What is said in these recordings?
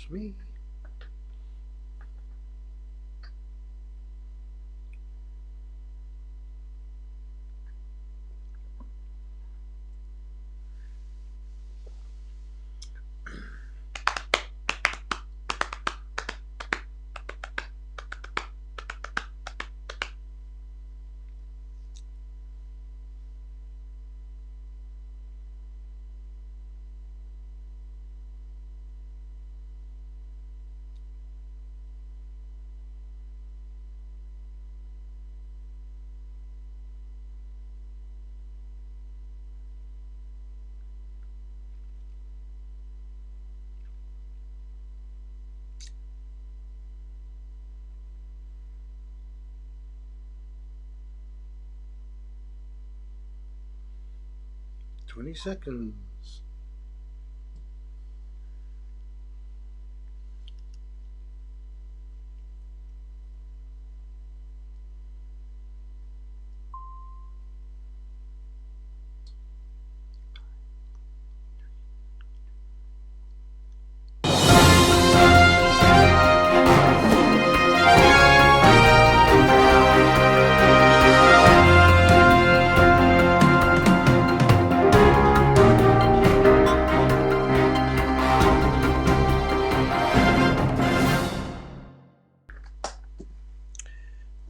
Excuse me. Twenty seconds.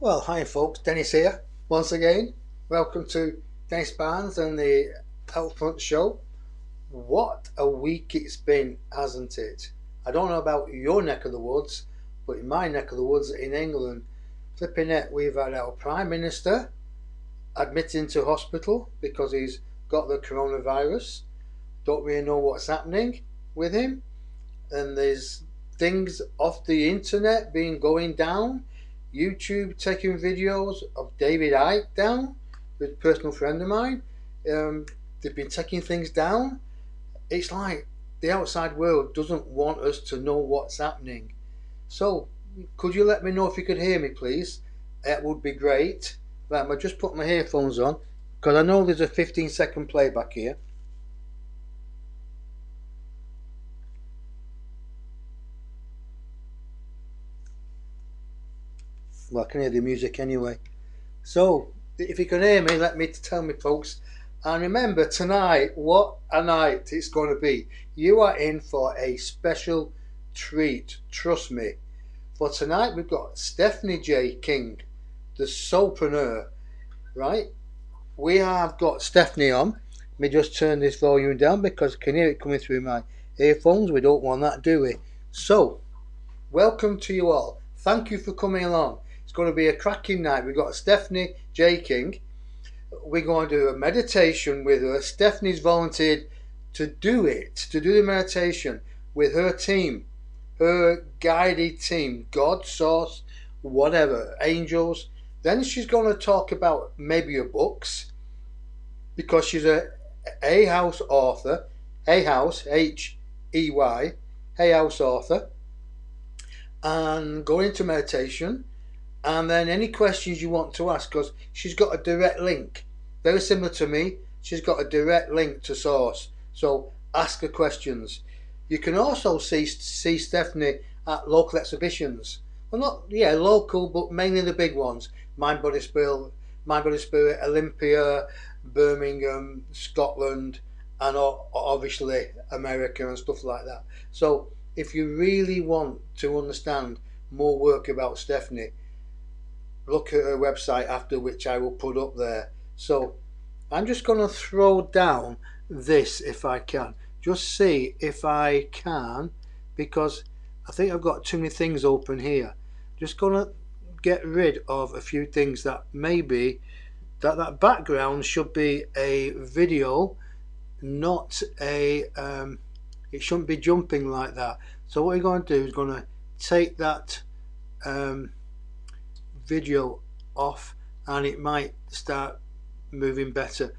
Well, hi folks, Dennis here once again. Welcome to Denis Barnes and the Outfront Show. What a week it's been, hasn't it? I don't know about your neck of the woods, but in my neck of the woods in England, flipping it, we've had our Prime Minister admitted into hospital because he's got the coronavirus. Don't really know what's happening with him. And there's things off the internet being going down. YouTube taking videos of David Icke down, who's a personal friend of mine. They've been taking things down. It's like the outside world doesn't want us to know what's happening. So, could you let me know if you could hear me, please? That would be great. Right, I'll just put my earphones on because I know there's a 15-second playback here. Well, I can hear the music anyway. So, if you can hear me, tell me, folks. And remember, tonight, what a night it's going to be. You are in for a special treat, trust me. For tonight, we've got Stephanie J. King, the Soulpreneur, right? We have got Stephanie on. Let me just turn this volume down because I can hear it coming through my earphones. We don't want that, do we? So, welcome to you all. Thank you for coming along. It's going to be a cracking night. We've got Stephanie J. King. We're going to do a meditation with her. Stephanie's volunteered to do it, to do the meditation with her team, her guided team, God, Source, whatever, angels. Then she's going to talk about maybe her books because she's a Hay House author, Hay House, H-E-Y, Hay House author, and go into meditation. And then any questions you want to ask, because she's got a direct link, very similar to me. She's got a direct link to Source, so ask her questions. You can also see Stephanie at local exhibitions. Well, not local, but mainly the big ones: Mind Body Spirit, Olympia, Birmingham, Scotland, and obviously America and stuff like that. So if you really want to understand more work about Stephanie, look at her website, after which I will put up there. So I'm just going to throw down this if I can. Just see if I can, because I think I've got too many things open here. Just going to get rid of a few things that maybe that background should be a video, not a it shouldn't be jumping like that. So what we're going to do is going to take that video off, and it might start moving better.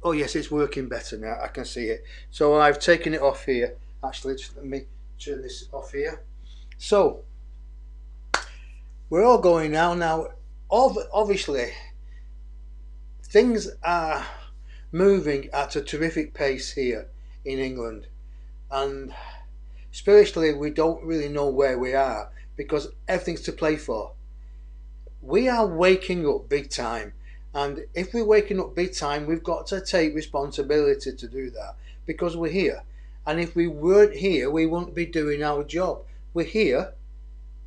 Oh yes, it's working better now. I can see it. So I've taken it off here. Actually, just let me turn this off here. So we're all going now. Now, obviously, things are moving at a terrific pace here in England, and spiritually we don't really know where we are because everything's to play for. We are waking up big time, and if we're waking up big time, we've got to take responsibility to do that because we're here. And if we weren't here, we wouldn't be doing our job. We're here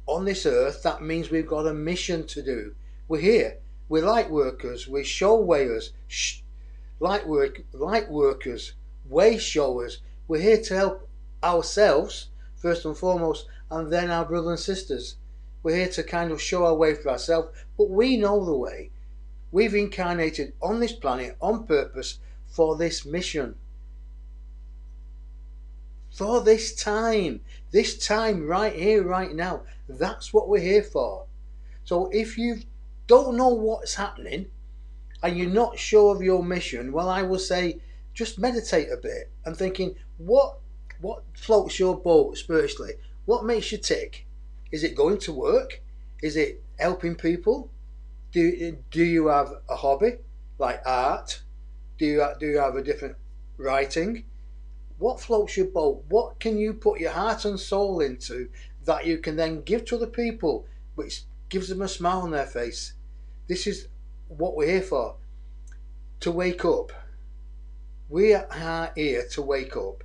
on this earth. That means we've got a mission to do. We're here. We're light workers. We're show weighers. Light workers, way showers. We're here to help ourselves first and foremost, and then our brothers and sisters. We're here to kind of show our way for ourselves, but we know the way. We've incarnated on this planet on purpose for this mission. For this time right here, right now. That's what we're here for. So if you don't know what's happening and you're not sure of your mission, well, I will say just meditate a bit and thinking, what floats your boat spiritually? What makes you tick? Is it going to work? Is it helping people? Do you have a hobby like art? Do you have a different writing? What floats your boat? What can you put your heart and soul into that you can then give to other people, which gives them a smile on their face? This is what we're here for. To wake up. We are here to wake up.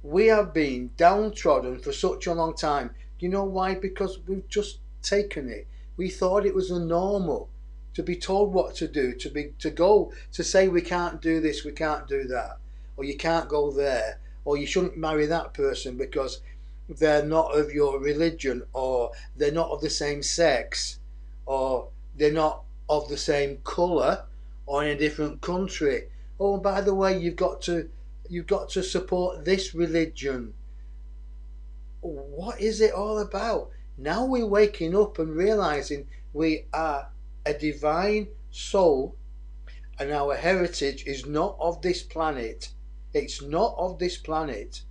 We have been downtrodden for such a long time. You know why? Because we've just taken it. We thought it was a normal to be told what to do, to say we can't do this, we can't do that, or you can't go there, or you shouldn't marry that person because they're not of your religion, or they're not of the same sex, or they're not of the same colour, or in a different country. Oh, by the way, you've got to support this religion. What is it all about? Now we're waking up and realizing we are a divine soul, and our heritage is not of this planet. It's not of this planet.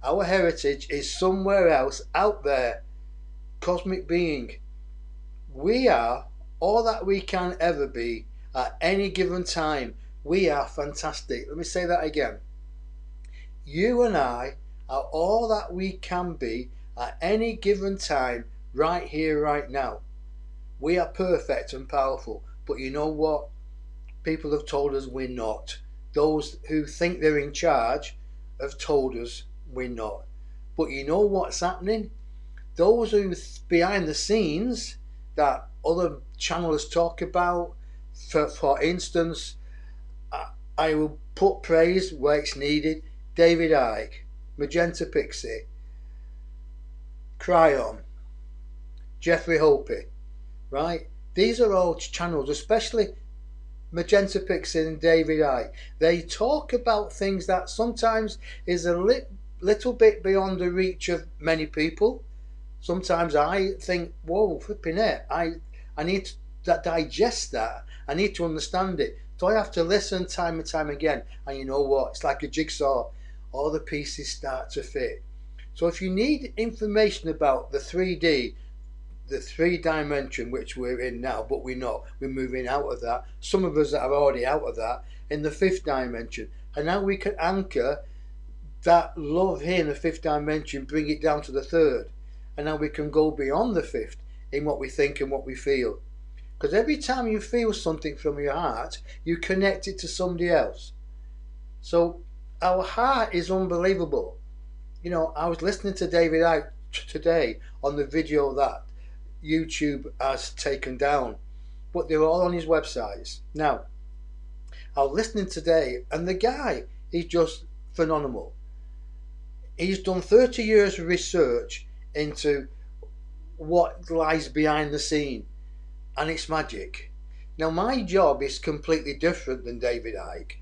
Our heritage is somewhere else out there. Cosmic being. We are all that we can ever be at any given time. We are fantastic. Let me say that again. You and I are all that we can be at any given time, right here, right now. We are perfect and powerful, but you know what? People have told us we're not. Those who think they're in charge have told us we're not. But you know what's happening? Those who behind the scenes that other channels talk about, for instance, I will put praise where it's needed. David Icke, Magenta Pixie, Cryon, Jeffrey Hopi, right? These are all channels, especially Magenta Pixie and David Icke. They talk about things that sometimes is a little bit beyond the reach of many people. Sometimes I think, whoa, flipping it, I need to digest that. I need to understand it. So I have to listen time and time again. And you know what? It's like a jigsaw. All the pieces start to fit. So if you need information about the 3D, the 3 dimension which we're in now, but we're not, we're moving out of that. Some of us that are already out of that, in the 5th dimension. And now we can anchor that love here in the 5th dimension, bring it down to the 3rd. And now we can go beyond the 5th in what we think and what we feel. Because every time you feel something from your heart, you connect it to somebody else. So our heart is unbelievable. You know, I was listening to David Icke today on the video that YouTube has taken down, but they're all on his websites. Now, I was listening today, and the guy is just phenomenal. He's done 30 years of research into what lies behind the scene, and it's magic. Now, my job is completely different than David Icke,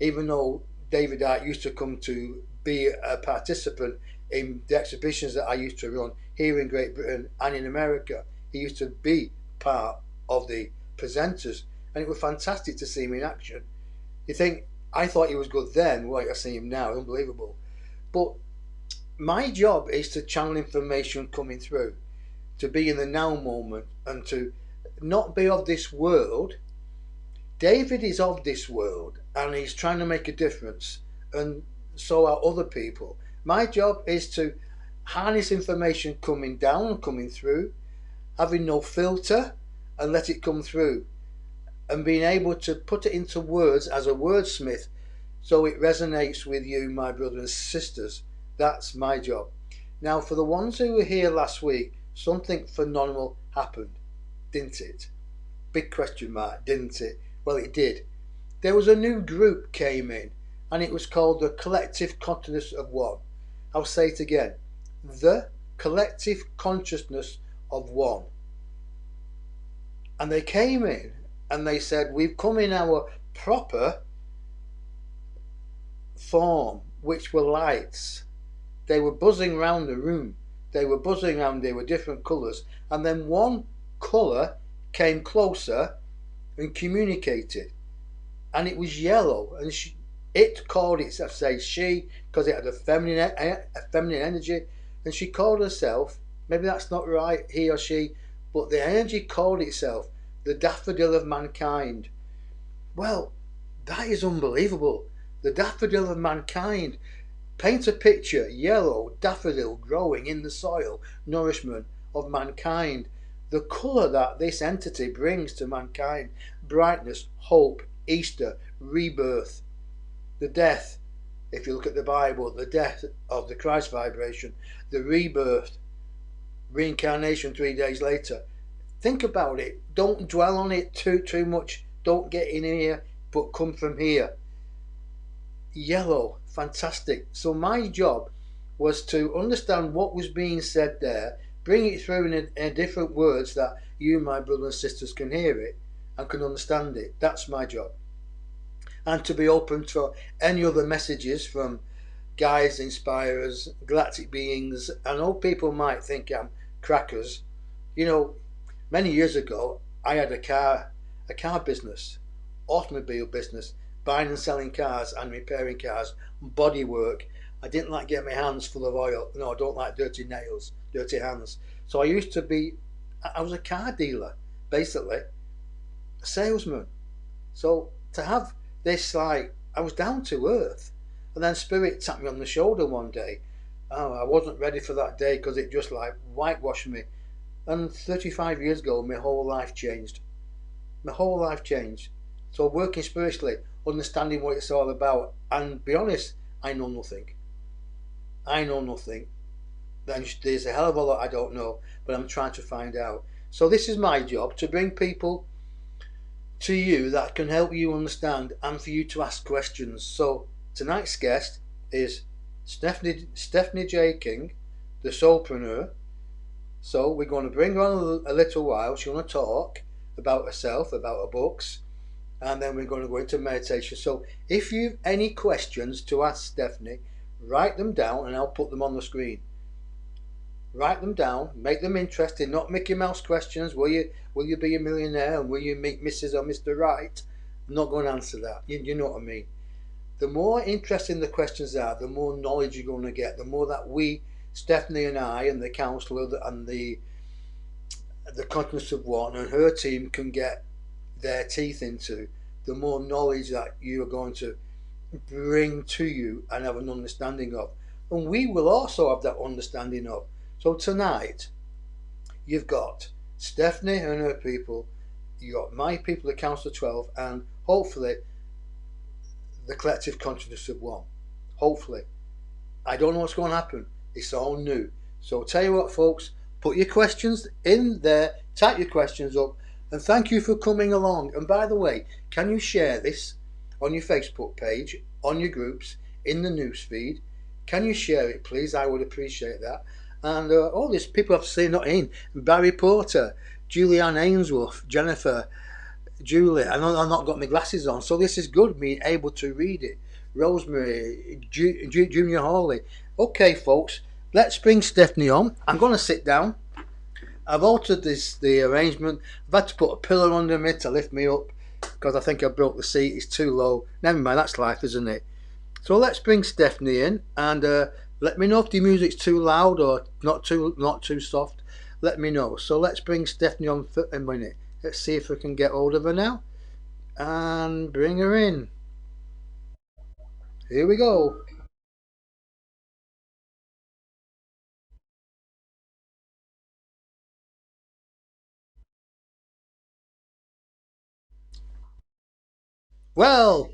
even though David Icke used to come to be a participant in the exhibitions that I used to run here in Great Britain and in America. He used to be part of the presenters, and it was fantastic to see him in action. You think, I thought he was good then, well, I see him now, unbelievable. But my job is to channel information coming through, to be in the now moment, and to not be of this world. David is of this world, and he's trying to make a difference, and so are other people. My job is to harness information coming down, coming through, having no filter, and let it come through, and being able to put it into words as a wordsmith so it resonates with you, my brothers and sisters. That's my job. Now, for the ones who were here last week, something phenomenal happened, didn't it? Big question mark, didn't it? Well, it did. There was a new group came in, and it was called the Collective Consciousness of One. I'll say it again. The Collective Consciousness of One. And they came in and they said, we've come in our proper form, which were lights. They were buzzing around the room. They were buzzing around, they were different colours. And then one colour came closer and communicated. And it was yellow. And it called itself, say she, because it had a feminine energy. And she called herself, maybe that's not right, he or she, but the energy called itself the daffodil of mankind. Well, that is unbelievable. The daffodil of mankind. Paint a picture, yellow daffodil growing in the soil, nourishment of mankind. The colour that this entity brings to mankind, brightness, hope, Easter, rebirth, the death, if you look at the Bible, the death of the Christ vibration, the rebirth, reincarnation 3 days later. Think about it. Don't dwell on it too much. Don't get in here, but come from here. Yellow, fantastic. So my job was to understand what was being said there, bring it through in different words that you, my brothers and sisters, can hear it and can understand it. That's my job. And to be open to any other messages from guides, inspirers, galactic beings. I know people might think I'm crackers. You know, many years ago, I had a car business, automobile business, buying and selling cars and repairing cars, body work. I didn't like getting my hands full of oil. No, I don't like dirty nails, dirty hands. So I was a car dealer, basically, a salesman. So to have this, like, I was down to earth. And then Spirit tapped me on the shoulder one day. Oh, I wasn't ready for that day because it just like whitewashed me. And 35 years ago, my whole life changed. My whole life changed. So working spiritually, understanding what it's all about, and be honest, I know nothing. I know nothing. There's a hell of a lot I don't know, but I'm trying to find out. So this is my job, to bring people to you that can help you understand and for you to ask questions. So tonight's guest is Stephanie J. King, the Soulpreneur. So we're going to bring her on a little while. She's going to talk about herself, about her books, and then we're going to go into meditation. So if you've any questions to ask Stephanie, write them down and I'll put them on the screen. Write them down, make them interesting, not Mickey Mouse questions. Will you be a millionaire and will you meet Mrs. or Mr. Right? I'm not going to answer that. You know what I mean. The more interesting the questions are, the more knowledge you're going to get, the more that we, Stephanie and I and the counsellor and the consciousness of one and her team can get their teeth into, the more knowledge that you are going to bring to you and have an understanding of. And we will also have that understanding of. So tonight, you've got Stephanie and her people, you got my people, the Council of 12, and hopefully the collective consciousness of one. Hopefully. I don't know what's going to happen. It's all new. So tell you what, folks, put your questions in there, type your questions up, and thank you for coming along. And by the way, can you share this on your Facebook page, on your groups, in the newsfeed? Can you share it, please? I would appreciate that. And all these people I've seen not in: Barry Porter, Julianne Ainsworth, Jennifer, Julie. I know I've not got my glasses on, so this is good, me able to read it. Rosemary, Junior Hawley. Okay, folks, let's bring Stephanie on. I'm going to sit down. I've altered the arrangement. I've had to put a pillow under me to lift me up because I think I broke the seat. It's too low. Never mind, that's life, isn't it? So let's bring Stephanie in, and let me know if the music's too loud or not too soft. Let me know. So let's bring Stephanie on for a minute. Let's see if we can get hold of her now and bring her in. Here we go. Well,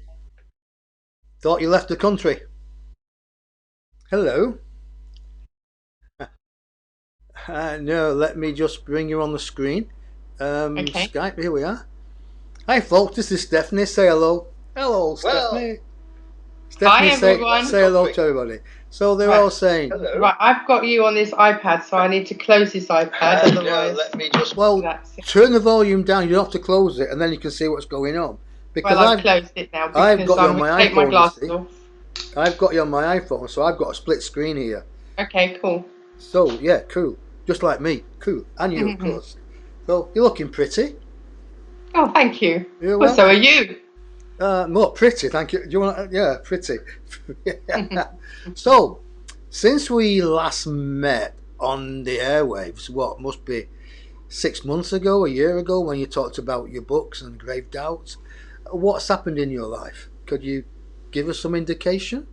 thought you left the country. Hello. No, let me just bring you on the screen. Okay. Skype, here we are. Hi, folks. This is Stephanie. Say hello. Hello, Stephanie. Hi, Stephanie, say everyone. hello to everybody. So they're Right. all saying, Right. I've got you on this iPad, so I need to close this iPad. Otherwise, well, that's it. turn the volume down. You don't have to close it, and then you can see what's going on. Well, Because I've closed it now I've because got you I'm on going to my take my iPhone. You glasses see, off. I've got you on my iPhone, so I've got a split screen here. Okay, cool. So yeah, cool. Just like me, cool, and you, of course. So you're looking pretty. Oh, thank you. You're Well, so are welcome. you. More pretty, thank you. Do you want? Yeah, pretty. So, since we last met on the airwaves, what must be 6 months ago, a year ago, when you talked about your books and grave doubts, what's happened in your life? Could you give us some indication?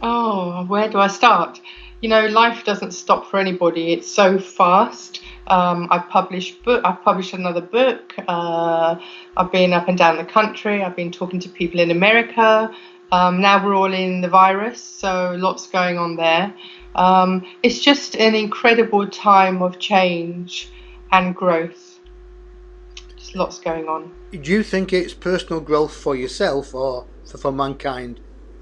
Oh, where do I start? Life doesn't stop for anybody. It's so fast. I've published another book. I've been up and down the country. I've been talking to people in America. Now we're all in the virus, so lots going on there. It's just an incredible time of change and growth. Just lots going on. Do you think it's personal growth for yourself or for mankind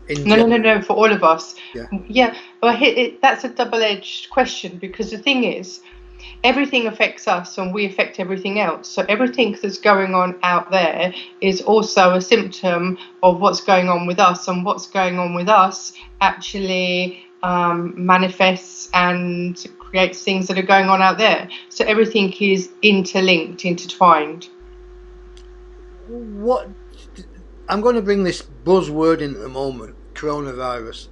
in No, no, no, general? no, for all of us. Yeah. Yeah, well, that's a double-edged question because the thing is, everything affects us and we affect everything else. So everything that's going on out there is also a symptom of what's going on with us, and what's going on with us actually manifests and creates things that are going on out there. So everything is interlinked, intertwined. What I'm going to bring this buzzword in at the moment, coronavirus.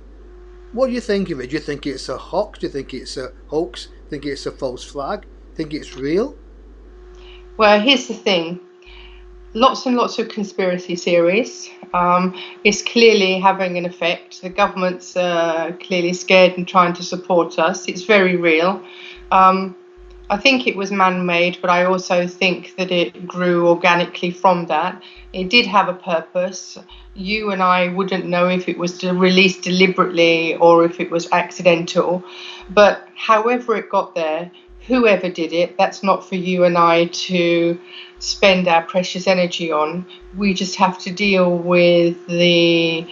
What do you think of it? Do you think it's a hoax? Do you think it's a hoax? Do you think it's a false flag? Do you think it's real? Well, here's the thing. Lots and lots of conspiracy theories. It's clearly having an effect. The government's clearly scared and trying to support us. It's very real. Um, I think it was man-made, but I also think that it grew organically from that. It did have a purpose. You and I wouldn't know if it was released deliberately or if it was accidental. But however it got there, whoever did it, that's not for you and I to spend our precious energy on. We just have to deal with the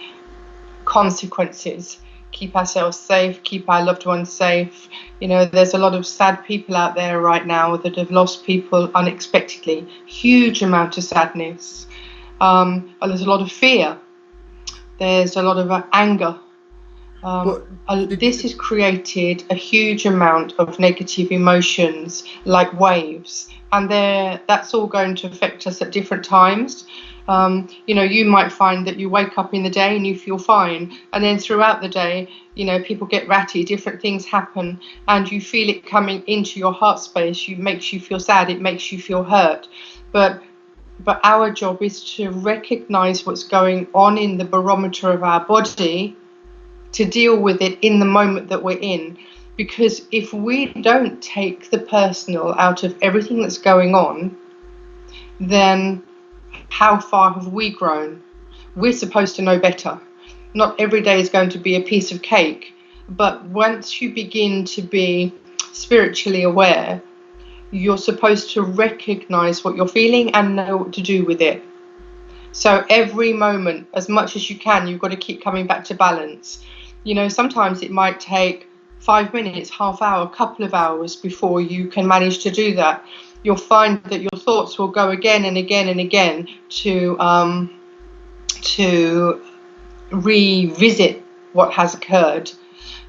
consequences, keep ourselves safe, keep our loved ones safe. There's a lot of sad people out there right now that have lost people unexpectedly, huge amount of sadness. There's a lot of fear, there's a lot of anger. But This has created a huge amount of negative emotions like waves, and that's all going to affect us at different times. You might find that you wake up in the day and you feel fine, and then throughout the day, people get ratty, different things happen, and you feel it coming into your heart space. It makes you feel sad, it makes you feel hurt, but our job is to recognize what's going on in the barometer of our body, to deal with it in the moment that we're in. Because if we don't take the personal out of everything that's going on, then how far have we grown? We're supposed to know better. Not every day is going to be a piece of cake, but once you begin to be spiritually aware, you're supposed to recognize what you're feeling and know what to do with it. So every moment, as much as you can, you've got to keep coming back to balance. Sometimes it might take 5 minutes, half hour, a couple of hours before you can manage to do that. You'll find that your thoughts will go again and again and again to revisit what has occurred.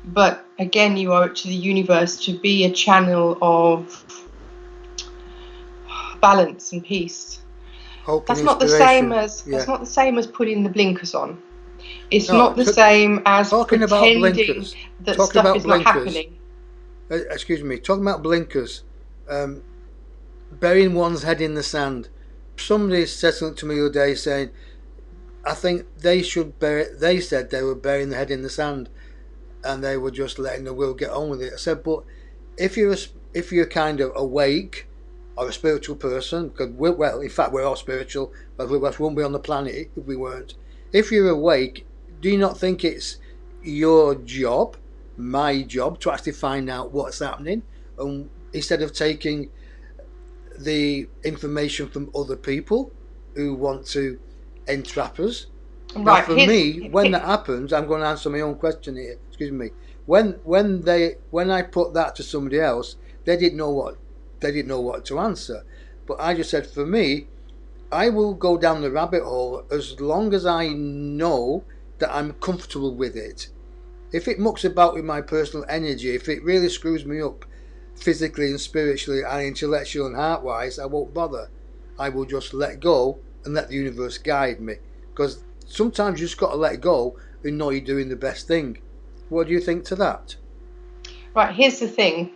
But again, you owe it to the universe to be a channel of balance and peace. hope and That's not the same inspiration. as Yeah. putting the blinkers on. It's No. not the same as Talking about pretending blinkers. that Talking stuff about is not blinkers. happening. Excuse me. Talking about blinkers. Um, burying one's head in the sand. Somebody said something to me the other day saying, I think they should bury. They said they were burying their head in the sand, and they were just letting the will get on with it. I said, but if you're if you're kind of awake or a spiritual person, because well, in fact, we're all spiritual, but we wouldn't be on the planet if we weren't. If you're awake, do you not think it's your job, my job, to actually find out what's happening, and instead of taking the information from other people who want to entrap us? Now, Right. for me, when that happens, I'm going to answer my own question here. Excuse me. When I put that to somebody else, they didn't know what to answer. But I just said, for me, I will go down the rabbit hole as long as I know that I'm comfortable with it. If it mucks about with my personal energy, if it really screws me up physically and spiritually and intellectual and heart-wise, I won't bother. I will just let go and let the universe guide me. Because sometimes you just got to let go and know you're doing the best thing. What do you think to that? Right, here's the thing.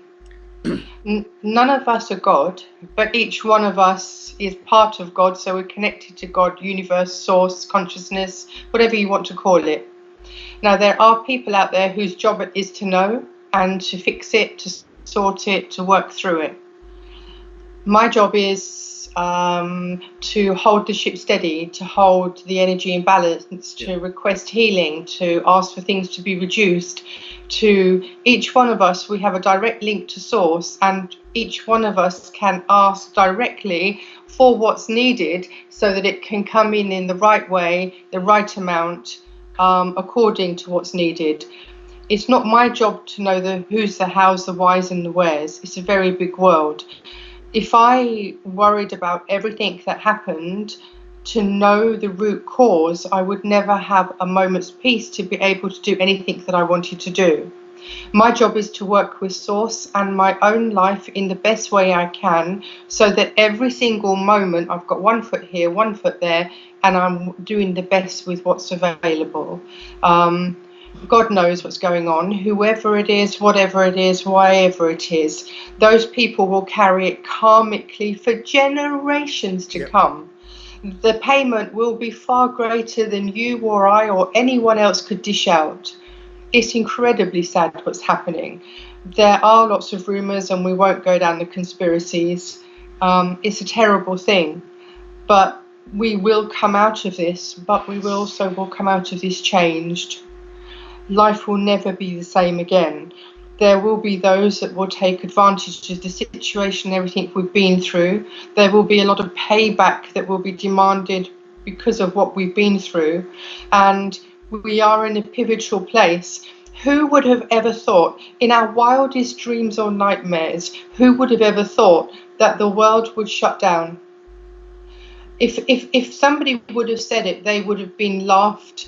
None of us are God, but each one of us is part of God, so we're connected to God, universe, source, consciousness, whatever you want to call it. Now, there are people out there whose job it is to know and to fix it, to sort it, to work through it. My job is to hold the ship steady, to hold the energy in balance, to request healing, to ask for things to be reduced. To each one of us, we have a direct link to source, and each one of us can ask directly for what's needed so that it can come in the right way, the right amount, according to what's needed. It's not my job to know the who's, the hows, the whys and the wheres. It's a very big world. If I worried about everything that happened to know the root cause, I would never have a moment's peace to be able to do anything that I wanted to do. My job is to work with source and my own life in the best way I can, so that every single moment I've got 1 foot here, 1 foot there, and I'm doing the best with what's available. God knows what's going on, whoever it is, whatever it is, wherever it is. Those people will carry it karmically for generations to come. The payment will be far greater than you or I or anyone else could dish out. It's incredibly sad what's happening. There are lots of rumours, and we won't go down the conspiracies. It's a terrible thing. But we will come out of this, but we will come out of this changed. Life will never be the same again. There will be those that will take advantage of the situation, everything we've been through. There will be a lot of payback that will be demanded because of what we've been through. And we are in a pivotal place. Who would have ever thought, in our wildest dreams or nightmares, who would have ever thought that the world would shut down? If somebody would have said it, they would have been laughed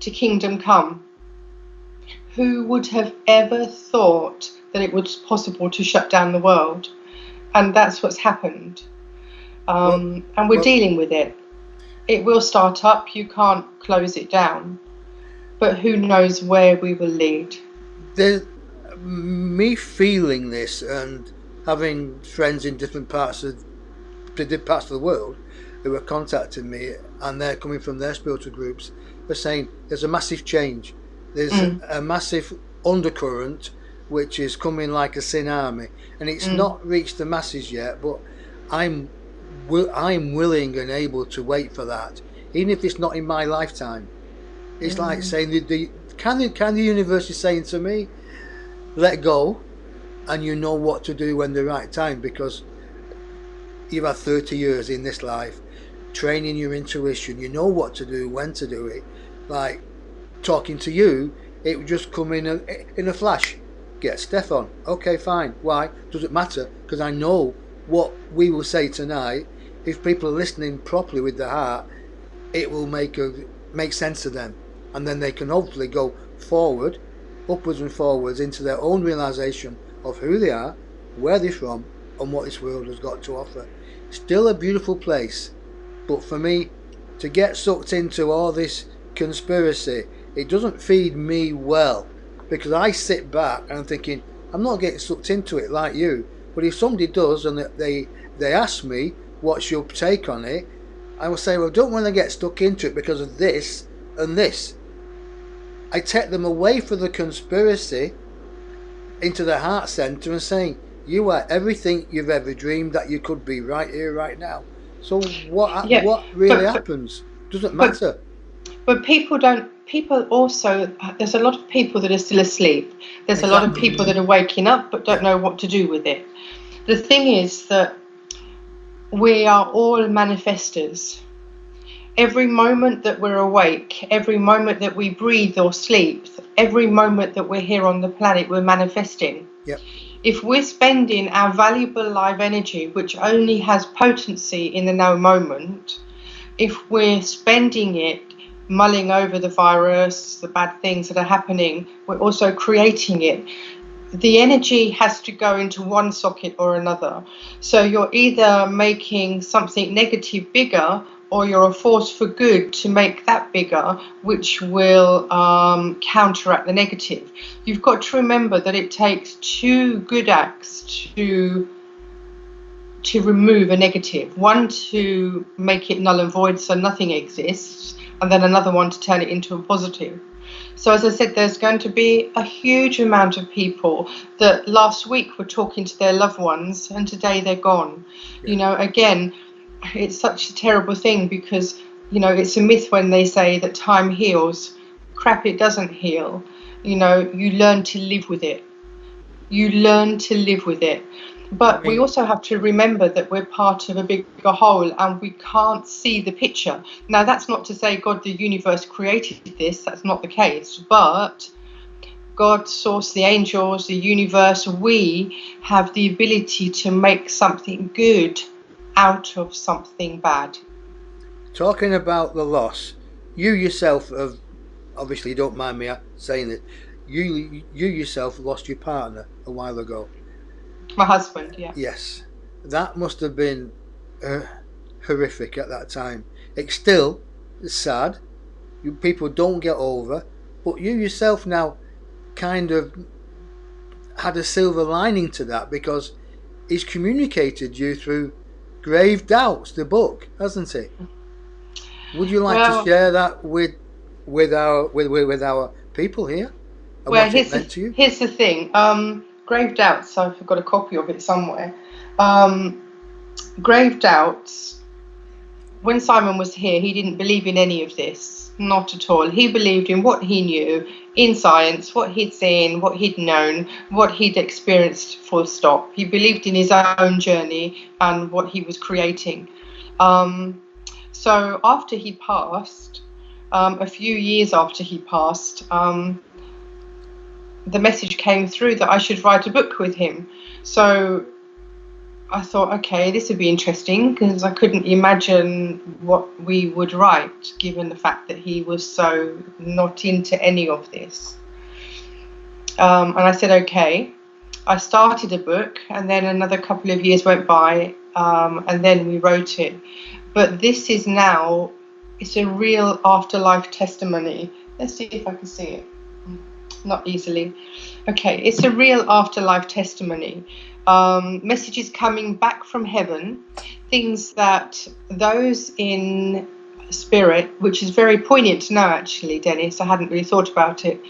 to kingdom come. Who would have ever thought that it was possible to shut down the world? And that's what's happened. And we're dealing with it. It will start up. You can't close it down. But who knows where we will lead? Me feeling this and having friends in different parts of the world who are contacting me, and they're coming from their spiritual groups, they're saying there's a massive change. There's a massive undercurrent which is coming like a tsunami, and it's not reached the masses yet, but I'm willing and able to wait for that, even if it's not in my lifetime. It's like saying can the universe is saying to me, let go, and you know what to do when the right time, because you've had 30 years in this life training your intuition. You know what to do, when to do it. Like talking to you, it would just come in a flash. Get Steph on. Okay, fine. Why? Doesn't matter, because I know what we will say tonight. If people are listening properly with their heart, it will make sense to them, and then they can hopefully go forward, upwards and forwards, into their own realization of who they are, where they're from, and what this world has got to offer. Still a beautiful place, but for me to get sucked into all this conspiracy, it doesn't feed me well, because I sit back and I'm thinking, I'm not getting sucked into it like you, but if somebody does and they ask me what's your take on it, I will say, well, don't want to get stuck into it because of this and this. I take them away from the conspiracy into the heart center and saying, You are everything you've ever dreamed that you could be right here, right now. So Yeah, what really but but happens doesn't but matter. but people don't. People also, there's a lot of people that are still asleep. There's a lot of Exactly. people that are waking up but don't Yeah. know what to do with it. The thing is that we are all manifestors. Every moment that we're awake, every moment that we breathe or sleep, every moment that we're here on the planet, we're manifesting. Yep. If we're spending our valuable live energy, which only has potency in the now moment, if we're spending it mulling over the virus, the bad things that are happening, we're also creating it. The energy has to go into one socket or another. So you're either making something negative bigger, or you're a force for good to make that bigger, which will counteract the negative. You've got to remember that it takes two good acts to remove a negative. One to make it null and void so nothing exists, and then another one to turn it into a positive. So as I said, there's going to be a huge amount of people that last week were talking to their loved ones and today they're gone. Yeah. Again, it's such a terrible thing because, it's a myth when they say that time heals. Crap, it doesn't heal. You learn to live with it. You learn to live with it. I But we mean, also have to remember that we're part of a bigger whole and we can't see the picture. Now, that's not to say God, the universe created this. That's not the case. But God, source, the angels, the universe, we have the ability to make something good out of something bad. talking about the loss, you yourself have obviously you don't mind me saying it. You yourself lost your partner a while ago. My husband, yeah. Yes, that must have been uh, horrific at that time. It's still sad. People don't get over, but you yourself now kind of had a silver lining to that because he's communicated you through Grave Doubts, the book, hasn't he? Would you like to Well, share that with our people here and well, what it here's the meant to you? here's the thing. Grave doubts. I've got a copy of it somewhere. Um, Grave doubts. When Simon was here, he didn't believe in any of this, not at all. He believed in what he knew, in science, what he'd seen, what he'd known, what he'd experienced, full stop. He believed in his own journey and what he was creating. So after he passed, a few years after he passed, the message came through that I should write a book with him. So I thought, okay, this would be interesting because I couldn't imagine what we would write given the fact that he was so not into any of this. And I said, okay. I started a book and then another couple of years went by and then we wrote it. But this is now, it's a real afterlife testimony. Let's see if I can see it. Not easily. Okay, it's a real afterlife testimony. Messages coming back from heaven, things that those in spirit, which is very poignant now actually, Dennis, I hadn't really thought about it.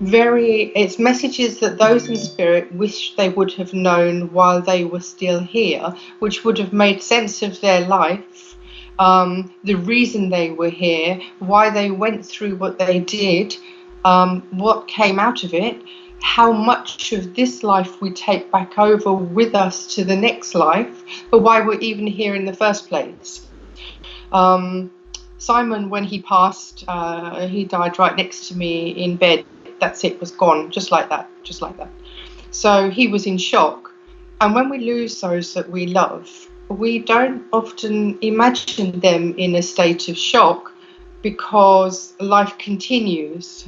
It's messages that those in spirit wish they would have known while they were still here, which would have made sense of their life, the reason they were here, why they went through what they did, what came out of it, how much of this life we take back over with us to the next life, but why we're even here in the first place. Simon, when he passed, he died right next to me in bed. That's it, was gone, just like that, just like that. So he was in shock. And when we lose those that we love, we don't often imagine them in a state of shock because life continues.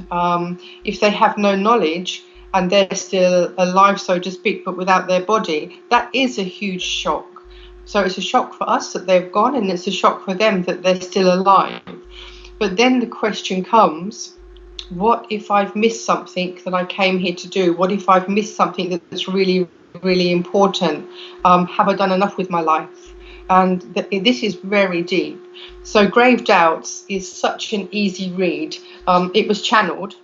If they have no knowledge and they're still alive, so to speak, but without their body, that is a huge shock. So it's a shock for us that they've gone, and it's a shock for them that they're still alive. But then the question comes, what if I've missed something that I came here to do? What if I've missed something that's really, really important? Have I done enough with my life? And this is very deep. So Grave Doubts is such an easy read. It was channeled.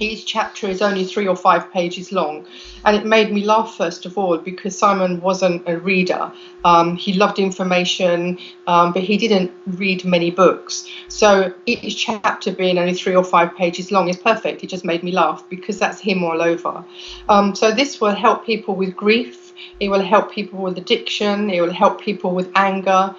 Each chapter is only 3 or 5 pages long, and it made me laugh first of all because Simon wasn't a reader. He loved information, but he didn't read many books. So each chapter being only 3 or 5 pages long is perfect. It just made me laugh because that's him all over. So this will help people with grief. It will help people with addiction. It will help people with anger.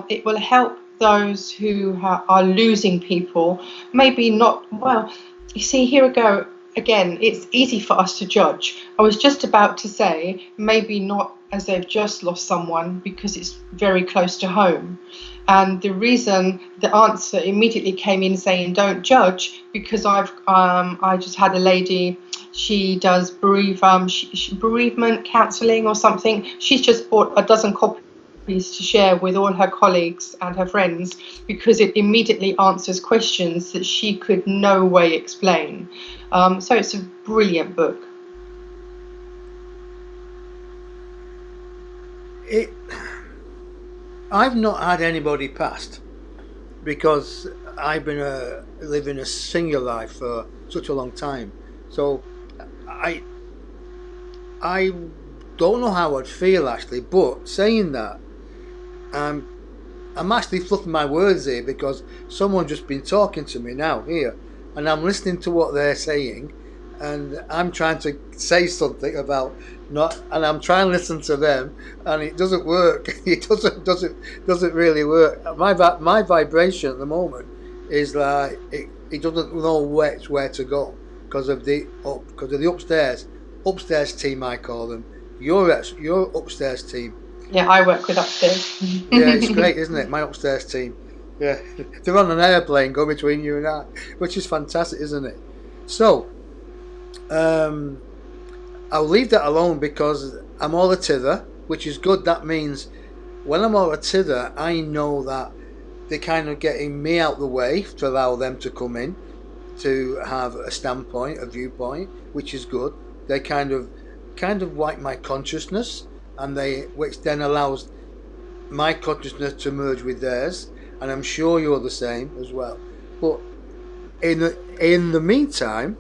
It will help those who are losing people. Maybe not, well, you see, here we go again. It's easy for us to judge. I was just about to say, maybe not as they've just lost someone because it's very close to home. And the reason the answer immediately came in saying don't judge, because I just had a lady, she does bereavement counselling or something. She's just bought a dozen copies to share with all her colleagues and her friends because it immediately answers questions that she could no way explain. So it's a brilliant book. I've not had anybody past because I've been living a single life for such a long time. So I I don't know how I'd feel actually. But saying that, um, I'm actually fluffing my words here because someone's just been talking to me now here, and I'm listening to what they're saying, and I'm trying to say something about not, and I'm trying to listen to them, and it doesn't work. It doesn't really work. My vibration at the moment is like it doesn't know where to go because of the upstairs team I call them. Your upstairs team. Yeah, I work with upstairs. Yeah, it's great, isn't it? My upstairs team. Yeah, they're on an airplane going between you and I, which is fantastic, isn't it? So, um, I'll leave that alone because I'm all a tither, which is good. That means when I'm all a tither, I know that they're kind of getting me out the way to allow them to come in to have a standpoint, a viewpoint, which is good. They kind of wipe my consciousness, and which then allows my consciousness to merge with theirs, and I'm sure you're the same as well. But in the meantime,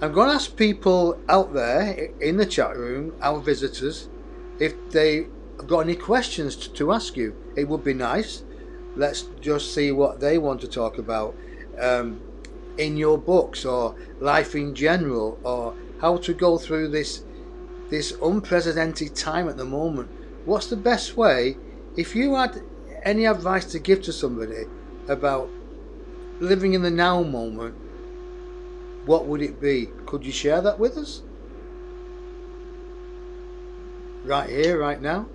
I'm going to ask people out there in the chat room, our visitors, if they have got any questions to ask you. It would be nice. Let's just see what they want to talk about in your books or life in general, or how to go through this unprecedented time at the moment. What's the best way? If you had any advice to give to somebody about living in the now moment, what would it be? Could you share that with us? Right here, right now?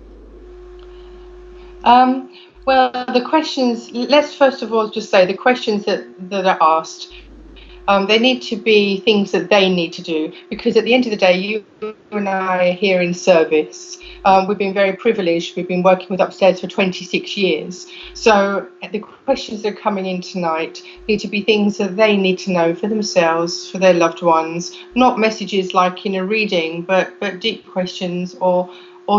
Well, the questions, let's first of all just say the questions that are asked, they need to be things that they need to do, because at the end of the day, you and I are here in service. We've been very privileged. We've been working with Upstairs for 26 years. So the questions that are coming in tonight need to be things that they need to know for themselves, for their loved ones, not messages like in a reading, but deep questions or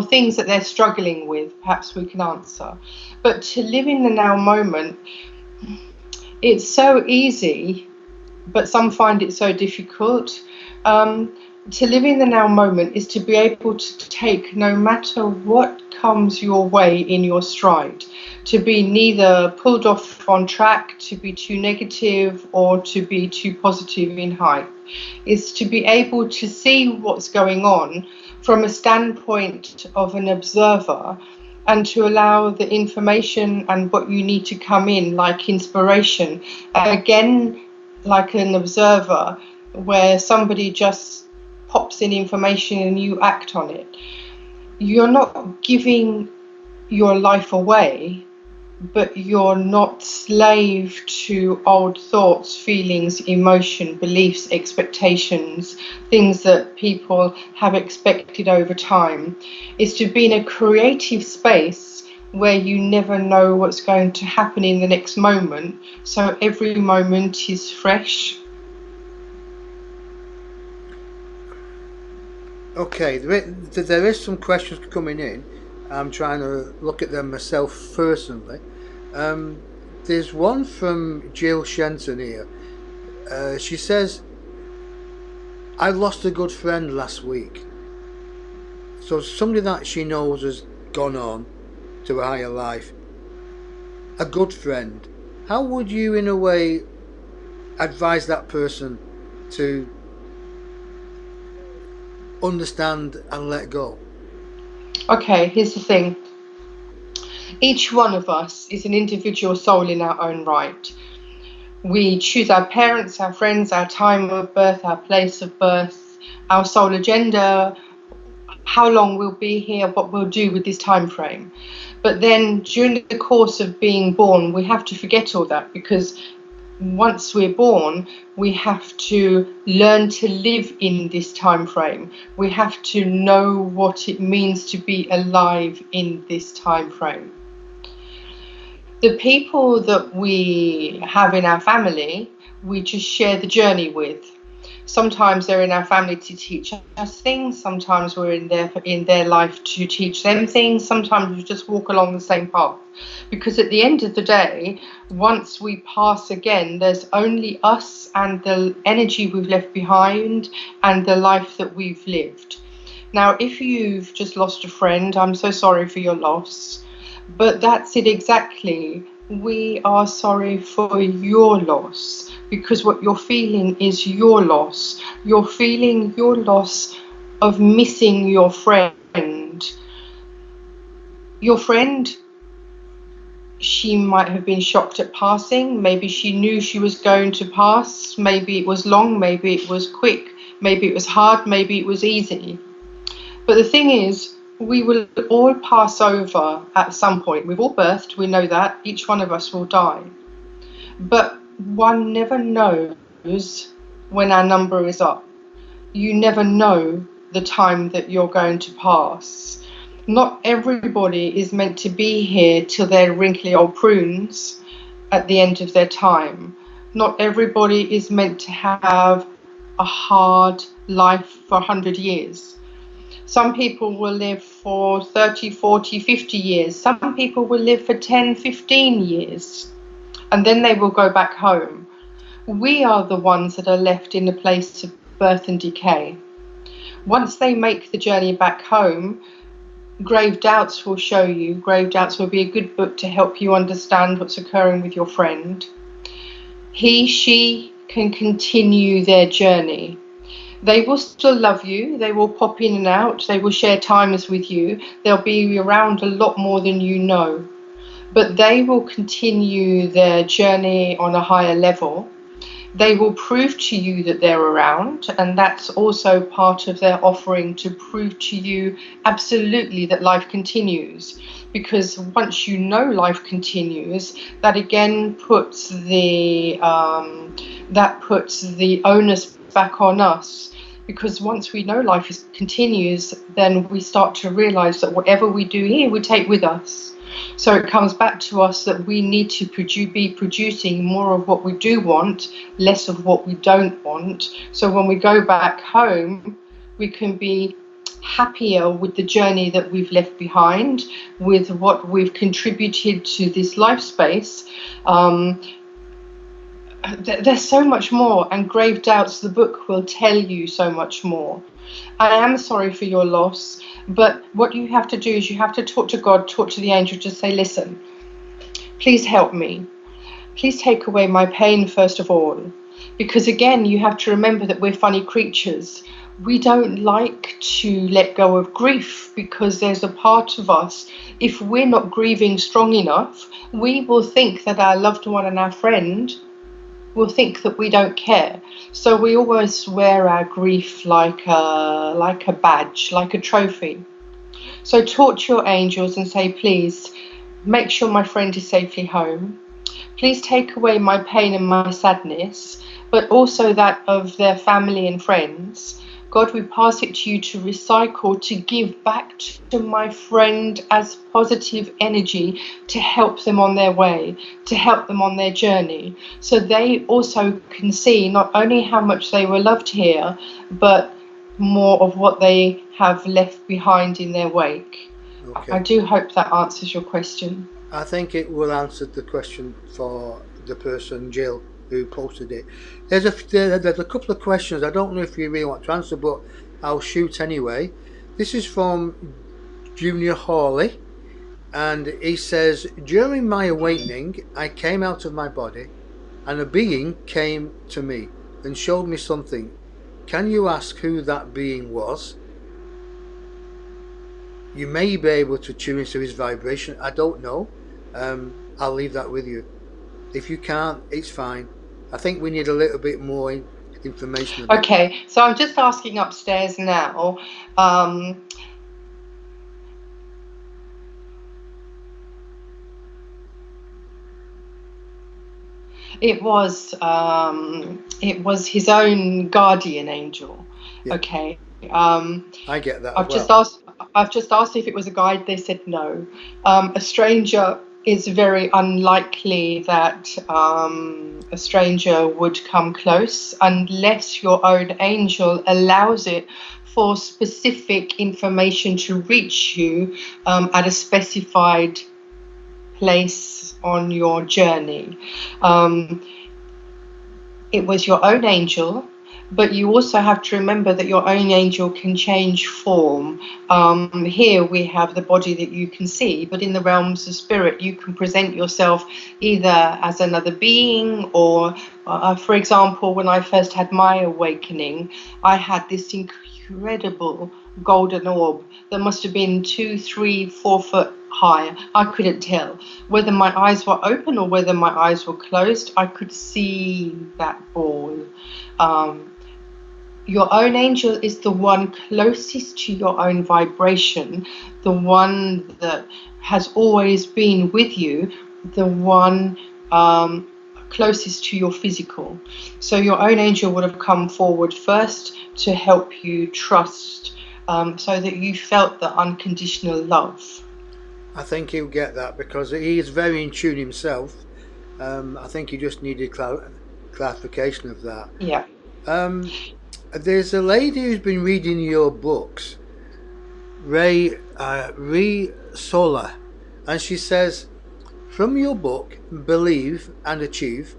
things that they're struggling with, perhaps we can answer. But to live in the now moment, it's so easy, but some find it so difficult. To live in the now moment is to be able to take no matter what comes your way in your stride, to be neither pulled off on track, to be too negative or to be too positive in hype. Is to be able to see what's going on from a standpoint of an observer, and to allow the information and what you need to come in like inspiration, again like an observer, where somebody just pops in information and you act on it. You're not giving your life away, but you're not slave to old thoughts, feelings, emotion, beliefs, expectations, things that people have expected over time. It's to be in a creative space where you never know what's going to happen in the next moment. So every moment is fresh. Okay, there is some questions coming in. I'm trying to look at them myself personally. There's one from Jill Shenton here. She says, I lost a good friend last week. So somebody that she knows has gone on to a higher life. A good friend. How would you, in a way, advise that person to understand and let go? Okay, here's the thing. Each one of us is an individual soul in our own right. We choose our parents, our friends, our time of birth, our place of birth, our soul agenda, how long we'll be here, what we'll do with this time frame. But then during the course of being born, we have to forget all that, because once we're born, we have to learn to live in this time frame. We have to know what it means to be alive in this time frame. The people that we have in our family, we just share the journey with. Sometimes they're in our family to teach us things. Sometimes we're in their life to teach them things. Sometimes we just walk along the same path. Because at the end of the day, once we pass again, there's only us and the energy we've left behind and the life that we've lived. Now, if you've just lost a friend, I'm so sorry for your loss. But that's it exactly. We are sorry for your loss, because what you're feeling is your loss. You're feeling your loss of missing your friend. Your friend, she might have been shocked at passing. Maybe she knew she was going to pass. Maybe it was long, maybe it was quick, maybe it was hard, maybe it was easy. But the thing is, we will all pass over at some point. We've all birthed, we know that. Each one of us will die. But one never knows when our number is up. You never know the time that you're going to pass. Not everybody is meant to be here till they're wrinkly old prunes at the end of their time. Not everybody is meant to have a hard life for 100 years. Some people will live for 30, 40, 50 years. Some people will live for 10, 15 years. And then they will go back home. We are the ones that are left in the place of birth and decay. Once they make the journey back home, Grave Doubts will show you. Grave Doubts will be a good book to help you understand what's occurring with your friend. He, she can continue their journey. They will still love you. They will pop in and out. They will share times with you. They'll be around a lot more than you know. But they will continue their journey on a higher level. They will prove to you that they're around, and that's also part of their offering, to prove to you absolutely that life continues. Because once you know life continues, that again puts the onus back on us. Because once we know life continues, then we start to realize that whatever we do here, we take with us. So it comes back to us that we need to be producing more of what we do want, less of what we don't want. So when we go back home, we can be happier with the journey that we've left behind, with what we've contributed to this life space. There's so much more, and Grave Doubts, the book, will tell you so much more. I am sorry for your loss, but what you have to do is you have to talk to God, talk to the angel, just say, listen, please help me. Please take away my pain, first of all. Because again, you have to remember that we're funny creatures. We don't like to let go of grief, because there's a part of us, if we're not grieving strong enough, we will think that our loved one and our friend will think that we don't care. So we always wear our grief like a badge, like a trophy. So talk to your angels and say, please, make sure my friend is safely home. Please take away my pain and my sadness, but also that of their family and friends. God, we pass it to you to recycle, to give back to my friend as positive energy, to help them on their way, to help them on their journey. So they also can see not only how much they were loved here, but more of what they have left behind in their wake. Okay. I do hope that answers your question. I think it will answer the question for the person, Jill, who posted it. There's a couple of questions. I don't know if you really want to answer, but I'll shoot anyway. This is from Junior Hawley, and he says, during my awakening, I came out of my body, and a being came to me and showed me something. Can you ask who that being was? You may be able to tune into his vibration. I don't know. I'll leave that with you. If you can't, it's fine. I think we need a little bit more information about Okay, so I'm just asking upstairs now. It was his own guardian angel. Yeah. Okay. I get that. I've just asked if it was a guide. They said no. A stranger, is very unlikely that a stranger would come close unless your own angel allows it for specific information to reach you at a specified place on your journey. It was your own angel, but you also have to remember that your own angel can change form. Here we have the body that you can see, but in the realms of spirit, you can present yourself either as another being or, for example, when I first had my awakening, I had this incredible golden orb that must have been 2, 3, 4 foot high. I couldn't tell whether my eyes were open or whether my eyes were closed. I could see that ball. Your own angel is the one closest to your own vibration, the one that has always been with you, the one closest to your physical. So your own angel would have come forward first to help you trust, so that you felt the unconditional love. I think he'll get that because he is very in tune himself. I think he just needed clarification of that. Yeah. There's a lady who's been reading your books, Ray Sola, and she says, from your book, Believe and Achieve,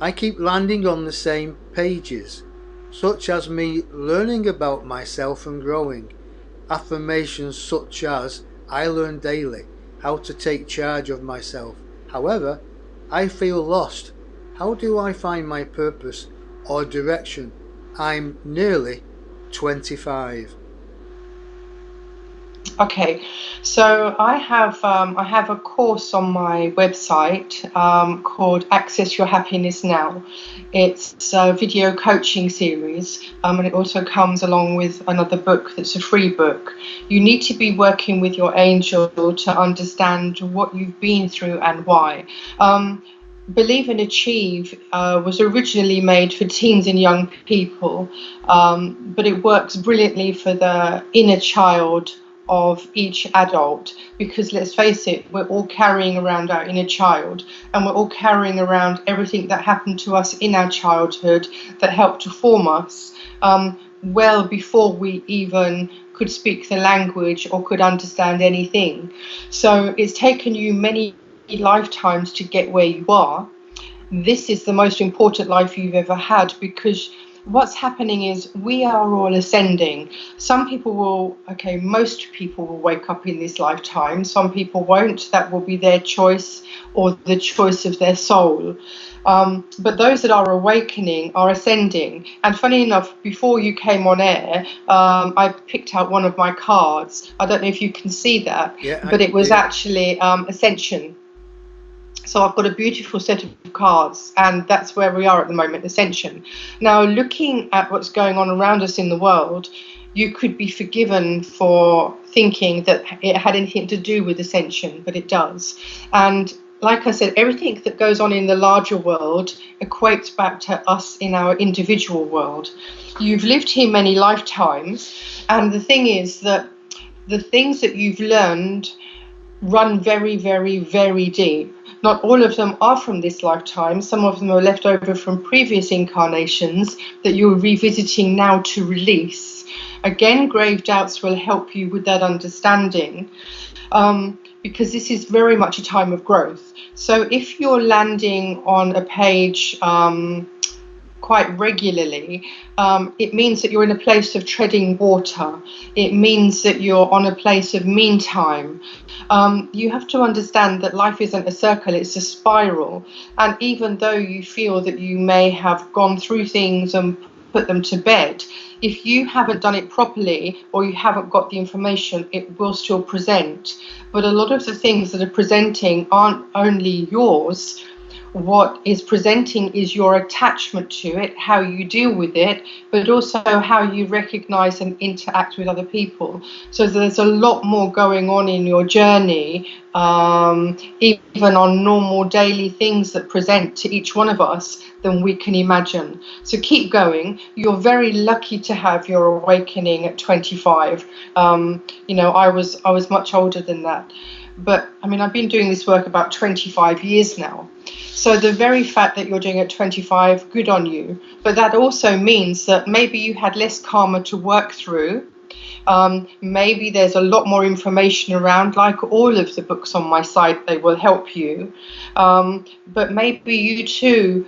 I keep landing on the same pages, such as me learning about myself and growing. Affirmations such as, I learn daily how to take charge of myself. However, I feel lost. How do I find my purpose or direction? I'm nearly 25. Okay, so I have a course on my website called Access Your Happiness Now. It's a video coaching series, and it also comes along with another book that's a free book. You need to be working with your angel to understand what you've been through and why. Believe and Achieve was originally made for teens and young people, but it works brilliantly for the inner child of each adult, because let's face it, we're all carrying around our inner child, and we're all carrying around everything that happened to us in our childhood that helped to form us well before we even could speak the language or could understand anything. So it's taken you many lifetimes to get where you are. This is the most important life you've ever had, because what's happening is we are all ascending. Some people will, most people will wake up in this lifetime. Some people won't. That will be their choice or the choice of their soul. But those that are awakening are ascending. And funny enough, before you came on air, I picked out one of my cards. I don't know if you can see that, but it was actually Ascension. So I've got a beautiful set of cards, and that's where we are at the moment, Ascension. Now, looking at what's going on around us in the world, you could be forgiven for thinking that it had anything to do with Ascension, but it does. And like I said, everything that goes on in the larger world equates back to us in our individual world. You've lived here many lifetimes, and the thing is that the things that you've learned run very, very, very deep. Not all of them are from this lifetime. Some of them are left over from previous incarnations that you're revisiting now to release. Again, grave doubts will help you with that understanding, because this is very much a time of growth. So if you're landing on a page quite regularly, it means that you're in a place of treading water. It means that you're on a place of mean time. You have to understand that life isn't a circle, it's a spiral. And even though you feel that you may have gone through things and put them to bed, if you haven't done it properly or you haven't got the information, it will still present. But a lot of the things that are presenting aren't only yours. What is presenting is your attachment to it, how you deal with it, but also how you recognize and interact with other people. So there's a lot more going on in your journey, even on normal daily things that present to each one of us, than we can imagine. So keep going. You're very lucky to have your awakening at 25. I was much older than that. But I mean, I've been doing this work about 25 years now. So the very fact that you're doing it at 25, good on you. But that also means that maybe you had less karma to work through. Maybe there's a lot more information around, like all of the books on my site, they will help you. But maybe you too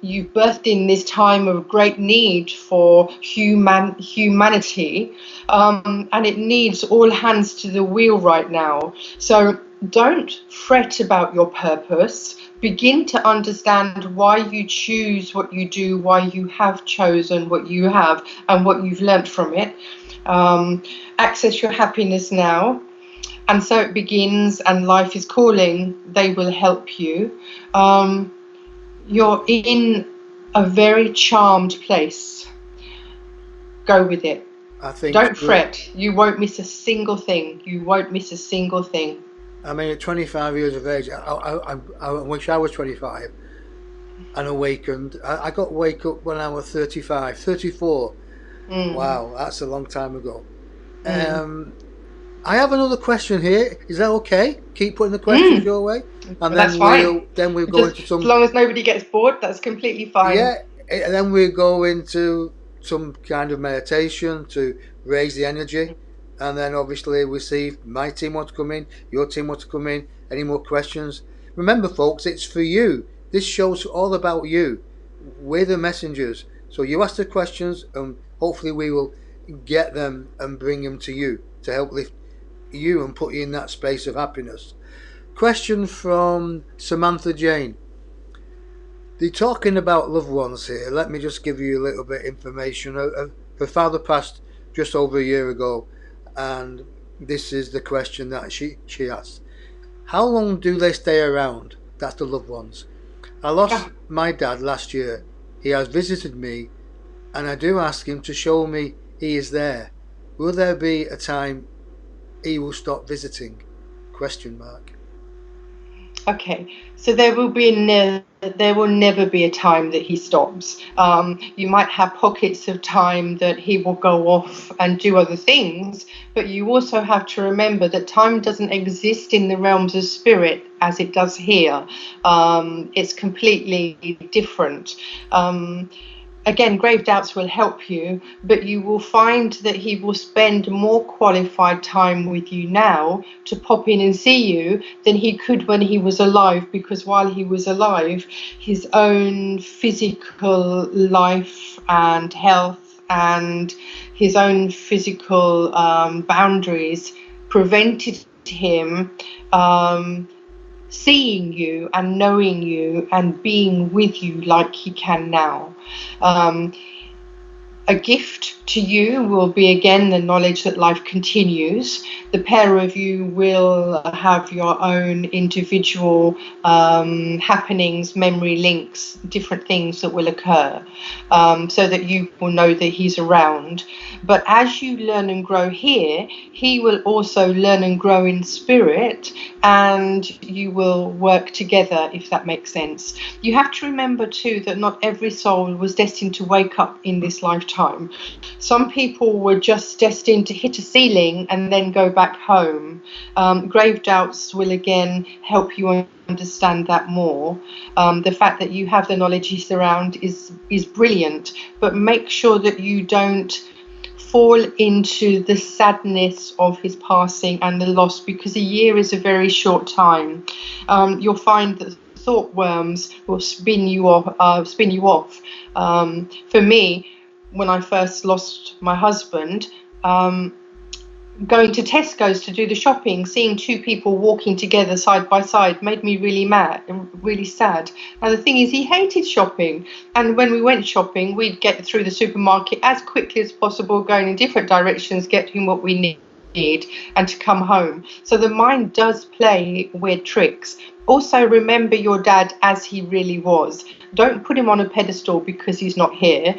you've birthed in this time of great need for humanity, and it needs all hands to the wheel right now. So don't fret about your purpose. Begin to understand why you choose what you do, why you have chosen what you have, and what you've learnt from it. Access your happiness now. And so it begins, and life is calling. They will help you. You're in a very charmed place. Go with it. I think. Don't fret. You won't miss a single thing. You won't miss a single thing. I mean, at 25 years of age, I wish I was 25 and awakened. I got wake up when I was 35, 34. Wow, that's a long time ago. I have another question here. Is that okay? Keep putting the questions your way, and that's fine. We'll go into some. As long as nobody gets bored, that's completely fine. Yeah, and then we go into some kind of meditation to raise the energy, and then obviously we see if my team want to come in, your team want to come in. Any more questions? Remember, folks, it's for you. This show's all about you. We're the messengers. So you ask the questions, and hopefully we will get them and bring them to you to help lift you and put you in that space of happiness. Question from Samantha Jane. They're talking about loved ones here. Let me just give you a little bit of information. Her father passed just over a year ago, and this is the question that she asked. How long do they stay around? That's the loved ones. I lost my dad last year. He has visited me, and I do ask him to show me he is there. Will there be a time he will stop visiting? Question mark. Okay, so there will never be a time that he stops. You might have pockets of time that he will go off and do other things, but you also have to remember that time doesn't exist in the realms of spirit as it does here. It's completely different. Again, grave doubts will help you, but you will find that he will spend more qualified time with you now to pop in and see you than he could when he was alive, because while he was alive, his own physical life and health and his own physical boundaries prevented him seeing you and knowing you and being with you like he can now. A gift to you will be, again, the knowledge that life continues. The pair of you will have your own individual happenings, memory links, different things that will occur, so that you will know that he's around. But as you learn and grow here, he will also learn and grow in spirit, and you will work together, if that makes sense. You have to remember too that not every soul was destined to wake up in this lifetime. Some people were just destined to hit a ceiling and then go back home. Grave doubts will again help you understand that more. The fact that you have the knowledge he's around is brilliant, but make sure that you don't fall into the sadness of his passing and the loss, because a year is a very short time. You'll find that thought worms will spin you off. For me, when I first lost my husband, going to Tesco's to do the shopping, seeing two people walking together side by side made me really mad and really sad. And the thing is, he hated shopping. And when we went shopping, we'd get through the supermarket as quickly as possible, going in different directions, getting what we need, and to come home. So the mind does play weird tricks. Also, remember your dad as he really was. Don't put him on a pedestal because he's not here.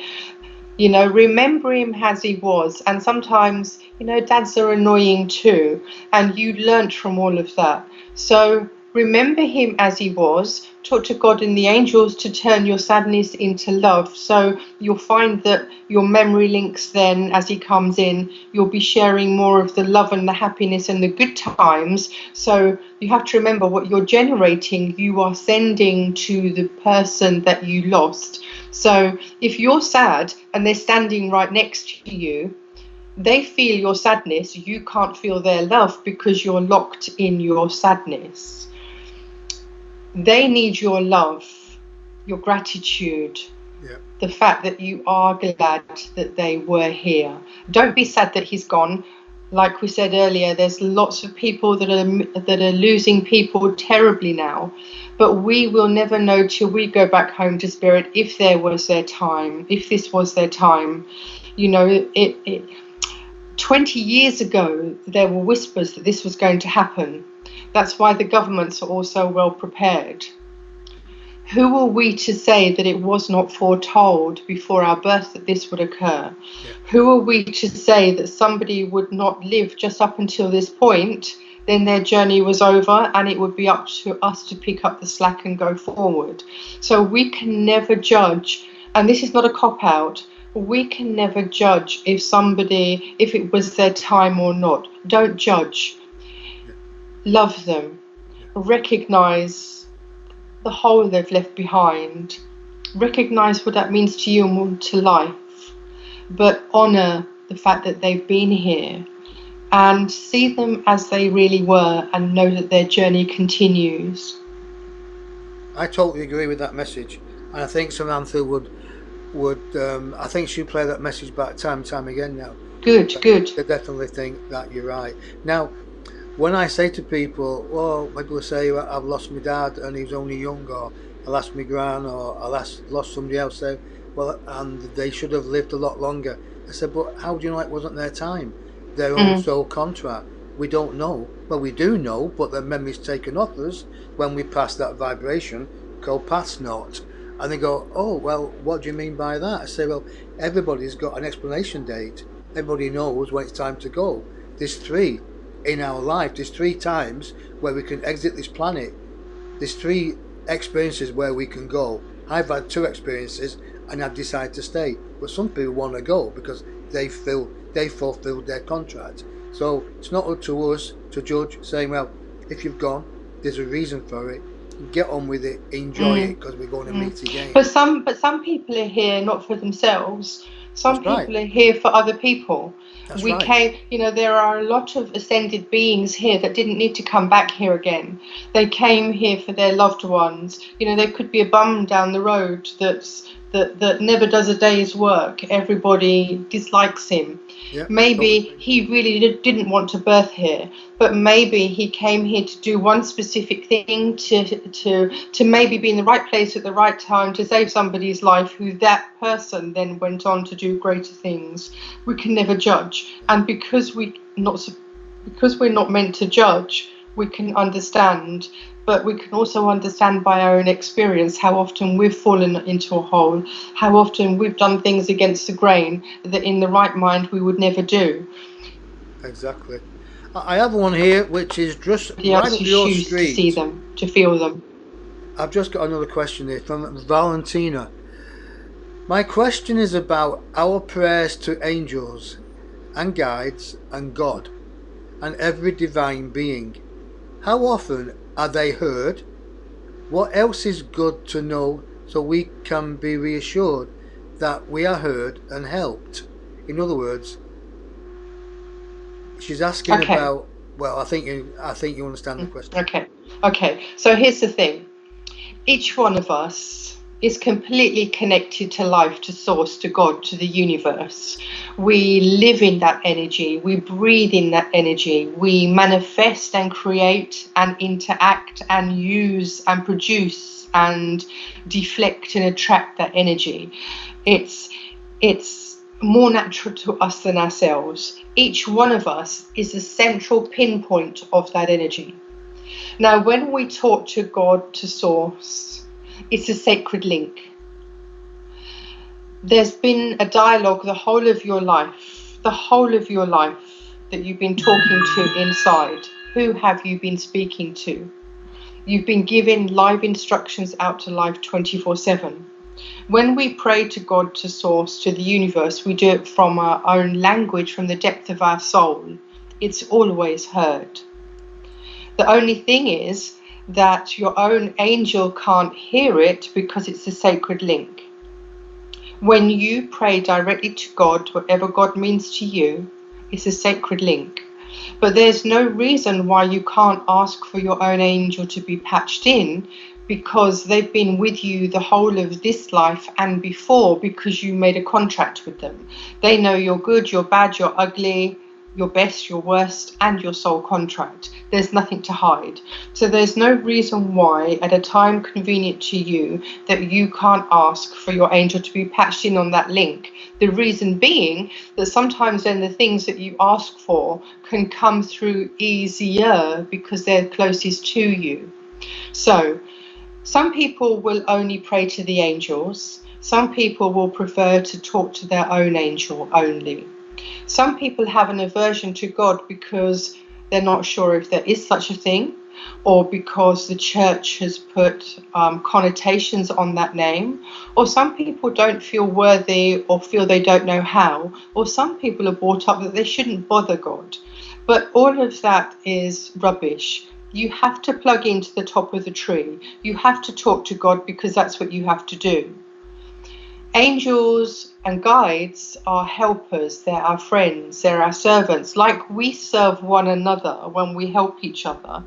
Remember him as he was. And sometimes, dads are annoying too. And you learnt from all of that. So remember him as he was. Talk to God and the angels to turn your sadness into love. So you'll find that your memory links then, as he comes in, you'll be sharing more of the love and the happiness and the good times. So you have to remember what you're generating, you are sending to the person that you lost. So if you're sad and they're standing right next to you, they feel your sadness. You can't feel their love because you're locked in your sadness. They need your love, your gratitude, the fact that you are glad that they were here. Don't be sad that he's gone. Like we said earlier, there's lots of people that are losing people terribly now. But we will never know till we go back home to spirit if there was their time, if this was their time. 20 years ago, there were whispers that this was going to happen. That's why the governments are also well prepared. Who are we to say that it was not foretold before our birth that this would occur? Yeah. Who are we to say that somebody would not live just up until this point, then their journey was over and it would be up to us to pick up the slack and go forward? So we can never judge, and this is not a cop-out, we can never judge if it was their time or not. Don't judge. Yeah. Love them. Yeah. Recognize the hole they've left behind. Recognize what that means to you and to life. But honor the fact that they've been here and see them as they really were and know that their journey continues. I totally agree with that message. And I think Samantha would I think she'll play that message back time and time again now. Good. I definitely think that you're right. Now, when I say to people, people will say, I've lost my dad and he was only young, or I lost my gran, or I lost somebody else, and they should have lived a lot longer. I said, but how do you know it wasn't their time? Their own soul contract. We don't know. Well, we do know, but the memory's taken off us when we pass that vibration called pass note. And they go, oh, well, what do you mean by that? I say, well, everybody's got an explanation date. Everybody knows when it's time to go. There's 3 in our life. There's 3 times where we can exit this planet. There's 3 experiences where we can go. I've had 2 experiences and I've decided to stay. But some people want to go because they fulfilled their contract. So it's not up to us to judge, saying, well, if you've gone, there's a reason for it. Get on with it, enjoy it, because we're going to meet again. But some people are here not for themselves. Some people are here for other people. That's we right. came, there are a lot of ascended beings here that didn't need to come back here again. They came here for their loved ones. There could be a bum down the road that never does a day's work. Everybody dislikes him. Yep, maybe totally. He really didn't want to birth here, but maybe he came here to do one specific thing, to maybe be in the right place at the right time to save somebody's life, who that person then went on to do greater things. We can never judge, and because we're not meant to judge, we can understand. But we can also understand by our own experience how often we've fallen into a hole, how often we've done things against the grain that in the right mind we would never do. Exactly. I have one here which is just right up your street. To see them, to feel them. I've just got another question here from Valentina. My question is about our prayers to angels and guides and God and every divine being. How often are they heard? What else is good to know so we can be reassured that we are heard and helped? In other words, She's asking Okay. about. Well, I think you understand the Mm, question. okay. Okay. So here's the thing. Each one of us is completely connected to life, to source, to God, to the universe. We live in that energy. We breathe in that energy. We manifest and create and interact and use and produce and deflect and attract that energy. It's more natural to us than ourselves. Each one of us is a central pinpoint of that energy. Now, when we talk to God, to Source, it's a sacred link. There's been a dialogue the whole of your life that you've been talking to inside. Who have you been speaking to? You've been given live instructions out to life 24/7. When we pray to God, to Source, to the universe, we do it from our own language, from the depth of our soul. It's always heard. The only thing is that your own angel can't hear it because it's a sacred link. When you pray directly to God, whatever God means to you, it's a sacred link. But there's no reason why you can't ask for your own angel to be patched in, because they've been with you the whole of this life and before, because you made a contract with them. They know you're good, you're bad, you're ugly, your best, your worst, and your soul contract. There's nothing to hide. So there's no reason why, at a time convenient to you, that you can't ask for your angel to be patched in on that link. The reason being that sometimes then the things that you ask for can come through easier because they're closest to you. So some people will only pray to the angels. Some people will prefer to talk to their own angel only. Some people have an aversion to God because they're not sure if there is such a thing, or because the church has put connotations on that name, or some people don't feel worthy or feel they don't know how, or some people are brought up that they shouldn't bother God. But all of that is rubbish. You have to plug into the top of the tree. You have to talk to God because that's what you have to do. Angels and guides are helpers, they're our friends, they're our servants. Like we serve one another when we help each other,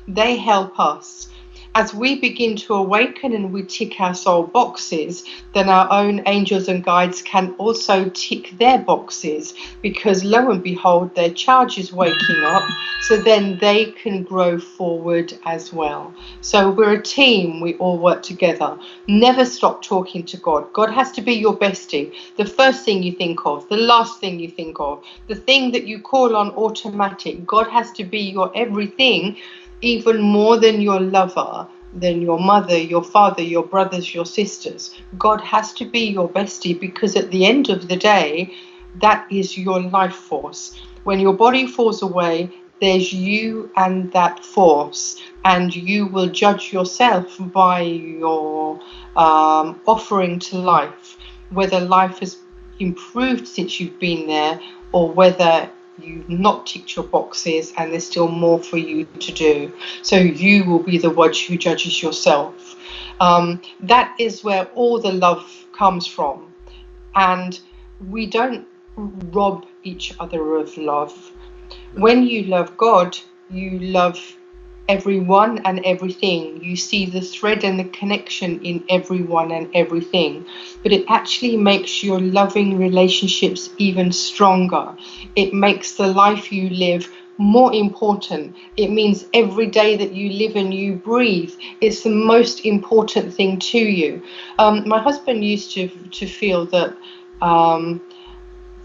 they help us. As we begin to awaken and we tick our soul boxes, then our own angels and guides can also tick their boxes, because lo and behold, their charge is waking up, so then they can grow forward as well. So we're a team, we all work together. Never stop talking to God. God has to be your bestie. The first thing you think of, the last thing you think of, the thing that you call on automatic. God has to be your everything, even more than your lover, than your mother, your father, your brothers, your sisters. God has to be your bestie, because at the end of the day, that is your life force. When your body falls away, there's you and that force, and you will judge yourself by your offering to life, whether life has improved since you've been there, or whether you've not ticked your boxes and there's still more for you to do. So you will be the one who judges yourself. That is where all the love comes from. And we don't rob each other of love. No. When you love God, you love everyone and everything. You see the thread and the connection in everyone and everything. But it actually makes your loving relationships even stronger. It makes the life you live more important. It means every day that you live and you breathe, it's the most important thing to you. My husband used to feel that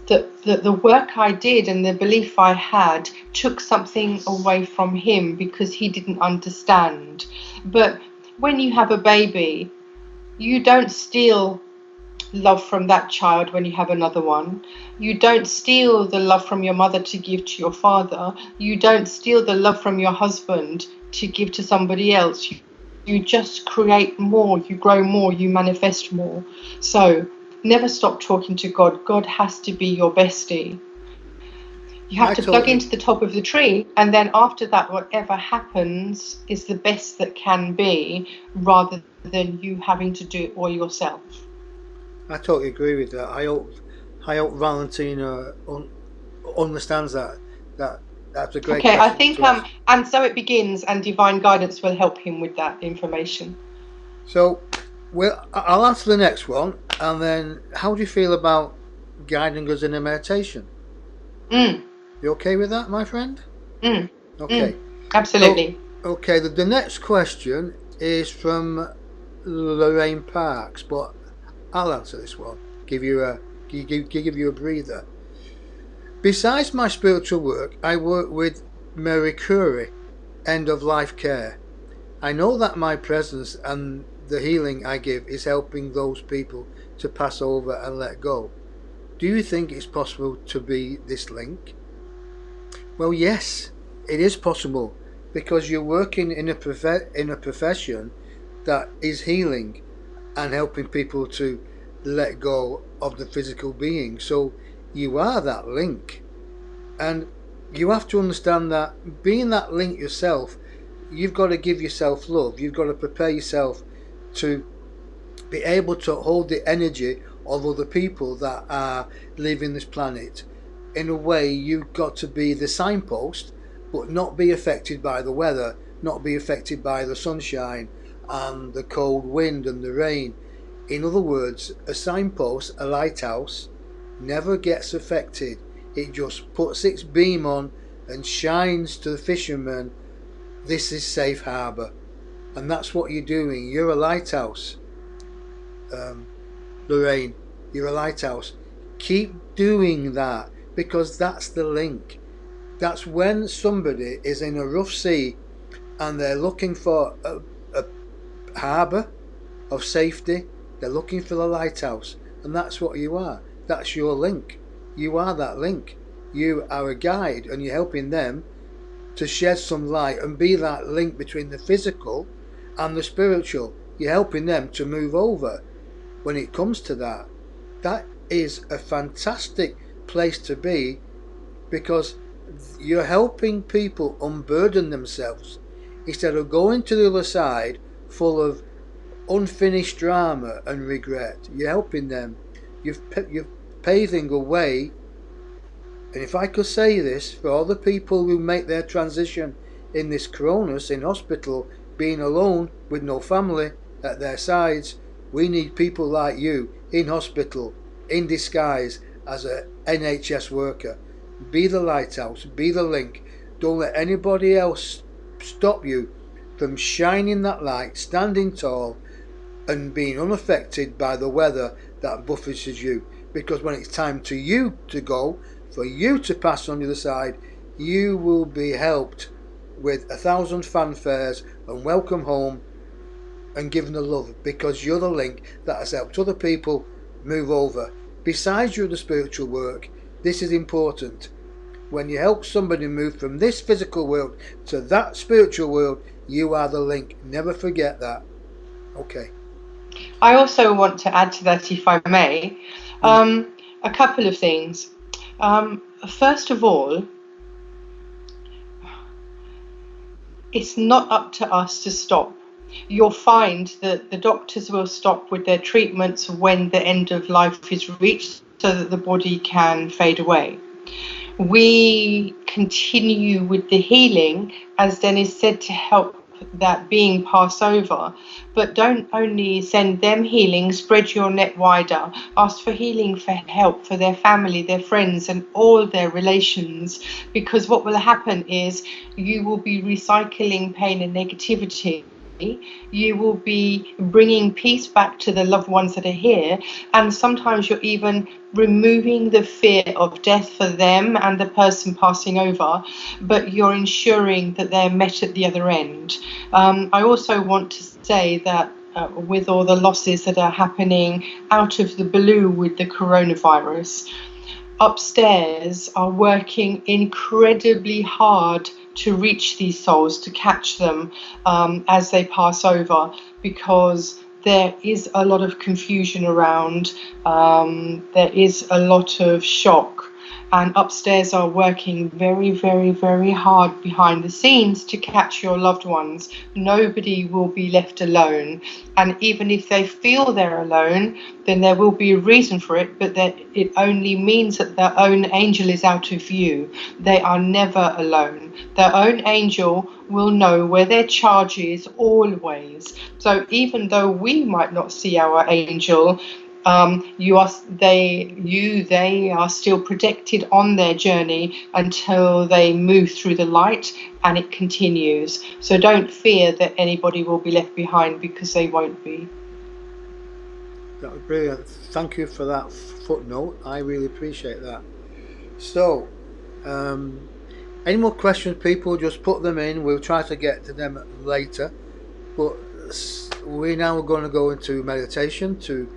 that the work I did and the belief I had took something away from him because he didn't understand. But when you have a baby, you don't steal love from that child when you have another one. You don't steal the love from your mother to give to your father. You don't steal the love from your husband to give to somebody else. You just create more, you grow more, you manifest more. So never stop talking to God. God has to be your bestie. You have I to plug totally, into the top of the tree, and then after that, whatever happens is the best that can be, rather than you having to do it all yourself. I totally agree with that. I hope Valentina understands that. That's a great Okay, I question think to ask. and so it begins, and divine guidance will help him with that information. So, I'll answer the next one, and then how do you feel about guiding us in a meditation? Mm, You okay with that, my friend? mm, Okay. mm, So, absolutely. okay, the next question is from Lorraine Parks, but I'll answer this one. Give you a breather. Besides my spiritual work, I work with Marie Curie, end of life care. I know that my presence and the healing I give is helping those people to pass over and let go. Do you think it's possible to be this link? Well, yes, it is possible because you're working in in a profession that is healing and helping people to let go of the physical being. So you are that link. And you have to understand that being that link yourself, you've got to give yourself love. You've got to prepare yourself to be able to hold the energy of other people that are leaving this planet. In a way, you've got to be the signpost, but not be affected by the weather, not be affected by the sunshine and the cold wind and the rain. In other words, a signpost, a lighthouse, never gets affected. It just puts its beam on and shines to the fishermen, this is safe harbour. And that's what you're doing. You're a lighthouse, um, Lorraine. You're a lighthouse. Keep doing that because that's the link. That's when somebody is in a rough sea and they're looking for a harbour of safety. They're looking for the lighthouse, and that's what you are. That's your link. You are that link. You are a guide, and you're helping them to shed some light and be that link between the physical and the spiritual. You're helping them to move over when it comes to that. That is a fantastic place to be because you're helping people unburden themselves instead of going to the other side full of unfinished drama and regret. You're helping them. You're paving a way. And if I could say this for all the people who make their transition in this coronus in hospital, being alone with no family at their sides, we need people like you in hospital, in disguise as a NHS worker. Be the lighthouse, be the link. Don't let anybody else stop you from shining that light, standing tall, and being unaffected by the weather that buffets you. Because when it's time to you to go, for you to pass on the other side, you will be helped with 1,000 fanfares and welcome home and given the love because you're the link that has helped other people move over. Besides your spiritual work, this is important. When you help somebody move from this physical world to that spiritual world, you are the link. Never forget that. Okay. I also want to add to that, if I may, You may. a couple of things. First of all, it's not up to us to stop. You'll find that the doctors will stop with their treatments when the end of life is reached so that the body can fade away. We continue with the healing, as Denis said, to help that being pass over. But don't only send them healing, spread your net wider. Ask for healing, for help for their family, their friends, and all their relations. Because what will happen is you will be recycling pain and negativity. You will be bringing peace back to the loved ones that are here, and sometimes you're even removing the fear of death for them and the person passing over, but you're ensuring that they're met at the other end. I also want to say that with all the losses that are happening out of the blue with the coronavirus, upstairs are working incredibly hard to reach these souls, to catch them as they pass over, because there is a lot of confusion around, there is a lot of shock. and upstairs are working very, very, very hard behind the scenes to catch your loved ones. Nobody will be left alone, and even if they feel they're alone, then there will be a reason for it, but that it only means that their own angel is out of view. They are never alone. Their own angel will know where their charge is always. So even though we might not see our angel, they are still protected on their journey until they move through the light, and it continues. So don't fear that anybody will be left behind, because they won't be. That was brilliant. Thank you for that footnote. I really appreciate that. So, any more questions, people? Just put them in. We'll try to get to them later. But we're now going to go into meditation to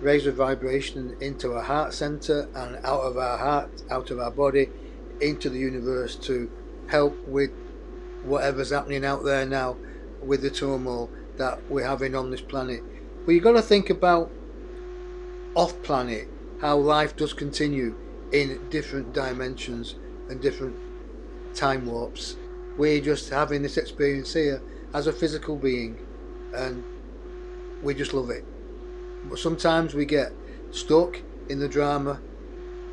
raise the vibration into our heart center and out of our heart, out of our body, into the universe to help with whatever's happening out there now with the turmoil that we're having on this planet. But you've got to think about off planet, how life does continue in different dimensions and different time warps. We're just having this experience here as a physical being, and we just love it. But sometimes we get stuck in the drama,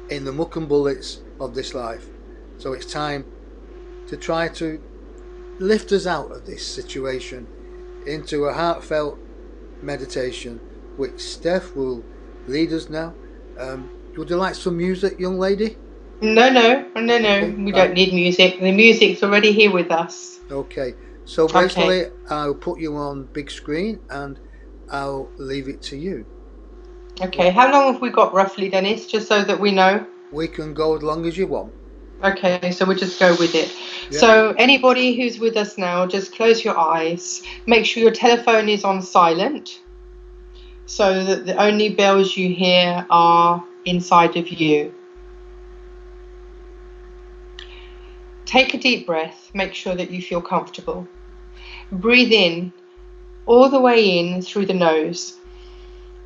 in the muck and bullets of this life. So it's time to try to lift us out of this situation into a heartfelt meditation, which Steph will lead us now. Would you like some music, young lady? No. Okay, We right. don't need music. The music's already here with us. Okay, so basically I'll put you on big screen and I'll leave it to you. Okay, how long have we got roughly, Dennis, just so that we know? We can go as long as you want. Okay, so we'll just go with it. Yeah. So anybody who's with us now, just close your eyes. Make sure your telephone is on silent, so that the only bells you hear are inside of you. Take a deep breath. Make sure that you feel comfortable. Breathe in, all the way in through the nose.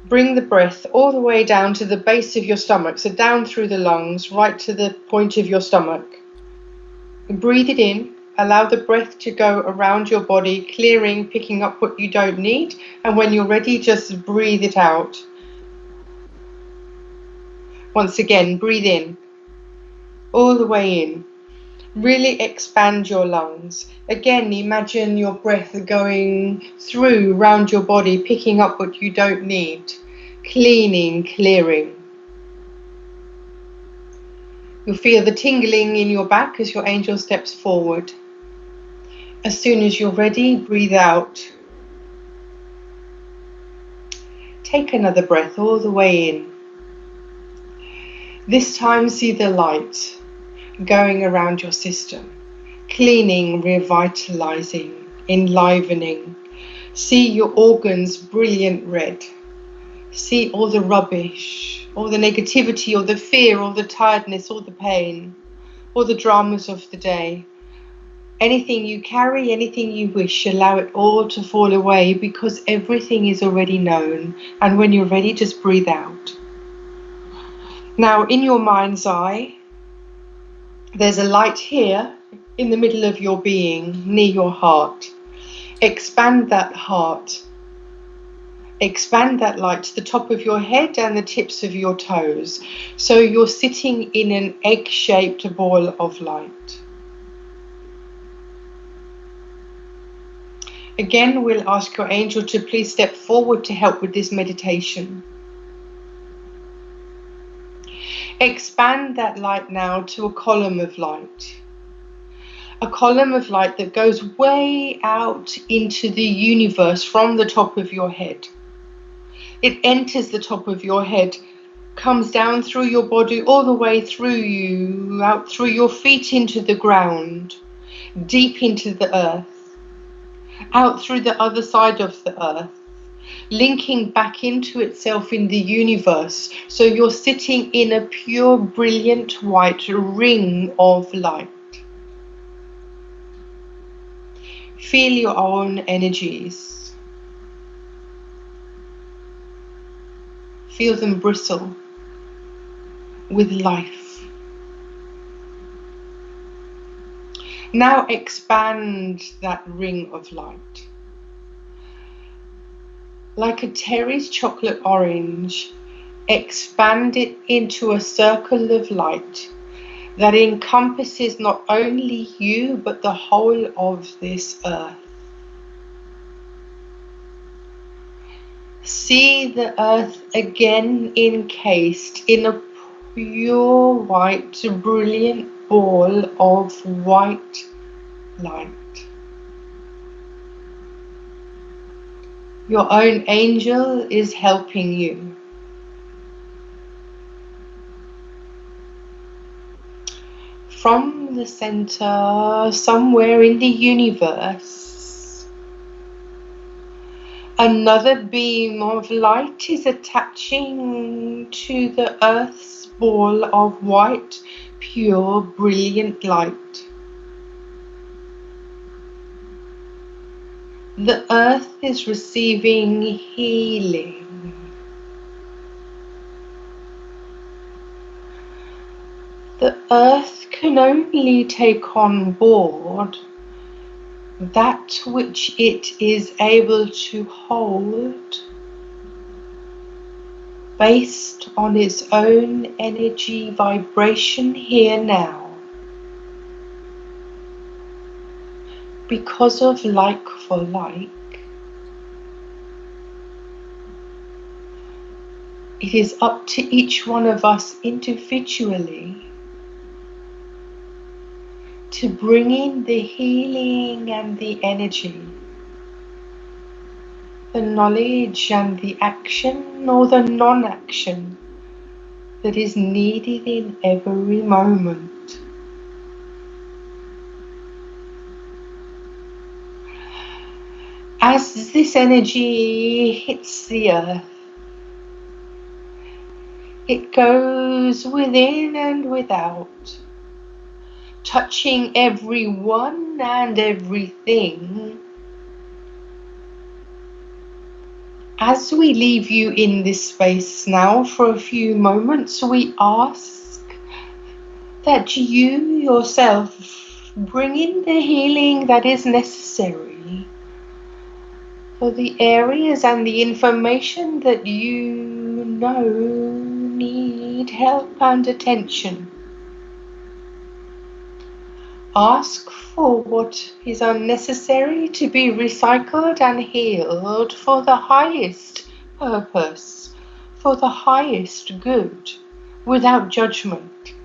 Bring the breath all the way down to the base of your stomach, so down through the lungs, right to the point of your stomach. Breathe it in. Allow the breath to go around your body, clearing, picking up what you don't need. And when you're ready, just breathe it out. Once again, breathe in, all the way in. Really expand your lungs. Again, imagine your breath going through, around your body, picking up what you don't need, cleaning, clearing. You'll feel the tingling in your back as your angel steps forward. As soon as you're ready, breathe out. Take another breath all the way in. This time, see the light going around your system, cleaning, revitalizing, enlivening. See your organs brilliant red. See all the rubbish, all the negativity, all the fear, all the tiredness, all the pain, all the dramas of the day. Anything you carry, anything you wish, allow it all to fall away, because everything is already known. And when you're ready, just breathe out. Now, in your mind's eye, there's a light here in the middle of your being, near your heart. Expand that heart. Expand that light to the top of your head and the tips of your toes. So you're sitting in an egg-shaped ball of light. Again, we'll ask your angel to please step forward to help with this meditation. Expand that light now to a column of light. A column of light that goes way out into the universe from the top of your head. It enters the top of your head, comes down through your body, all the way through you, out through your feet into the ground, deep into the earth, out through the other side of the earth, linking back into itself in the universe. So you're sitting in a pure, brilliant white ring of light. Feel your own energies. Feel them bristle with life. Now expand that ring of light. Like a Terry's chocolate orange, expand it into a circle of light that encompasses not only you, but the whole of this earth. See the earth again encased in a pure white, brilliant ball of white light. Your own angel is helping you. From the center, somewhere in the universe, another beam of light is attaching to the earth's ball of white, pure, brilliant light. The earth is receiving healing. The earth can only take on board that which it is able to hold based on its own energy vibration here now. Because of like for like, it is up to each one of us individually to bring in the healing and the energy, the knowledge and the action or the non-action that is needed in every moment. As this energy hits the earth, it goes within and without, touching everyone and everything. As we leave you in this space now for a few moments, we ask that you yourself bring in the healing that is necessary for the areas and the information that you know need help and attention. Ask for what is unnecessary to be recycled and healed for the highest purpose, for the highest good, without judgment.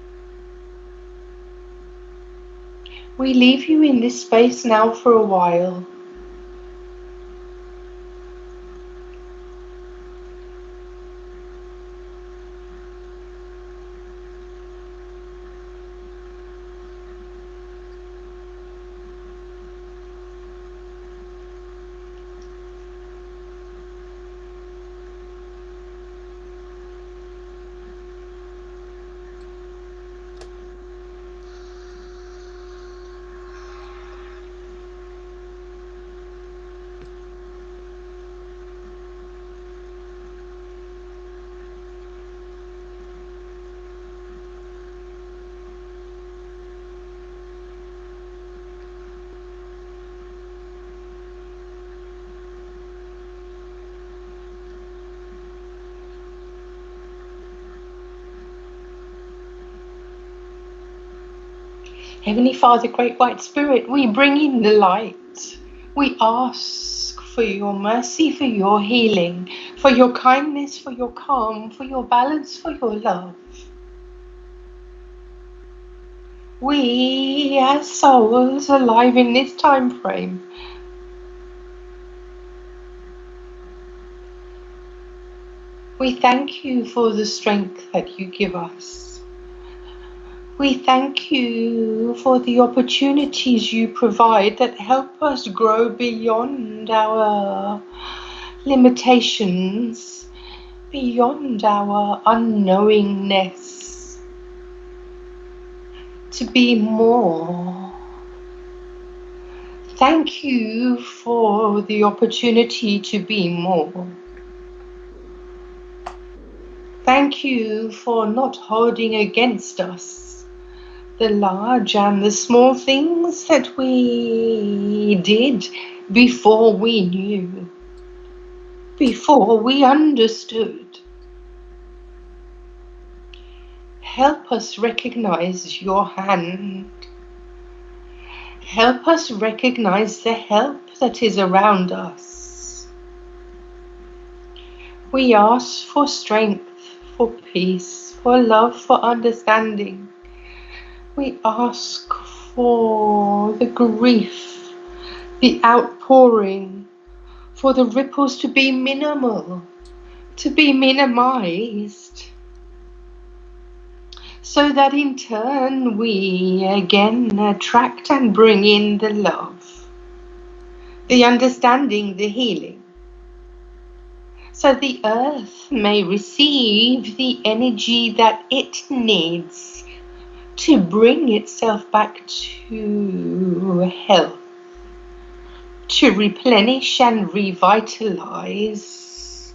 We leave you in this space now for a while. Heavenly Father, Great White Spirit, we bring in the light. We ask for your mercy, for your healing, for your kindness, for your calm, for your balance, for your love. We, as souls alive in this time frame, we thank you for the strength that you give us. We thank you for the opportunities you provide that help us grow beyond our limitations, beyond our unknowingness, to be more. Thank you for the opportunity to be more. Thank you for not holding against us the large and the small things that we did before we knew, before we understood. Help us recognize your hand. Help us recognize the help that is around us. We ask for strength, for peace, for love, for understanding. We ask for the grief, the outpouring, for the ripples to be minimal, to be minimized, so that in turn we again attract and bring in the love, the understanding, the healing, so the earth may receive the energy that it needs to bring itself back to health, to replenish and revitalize,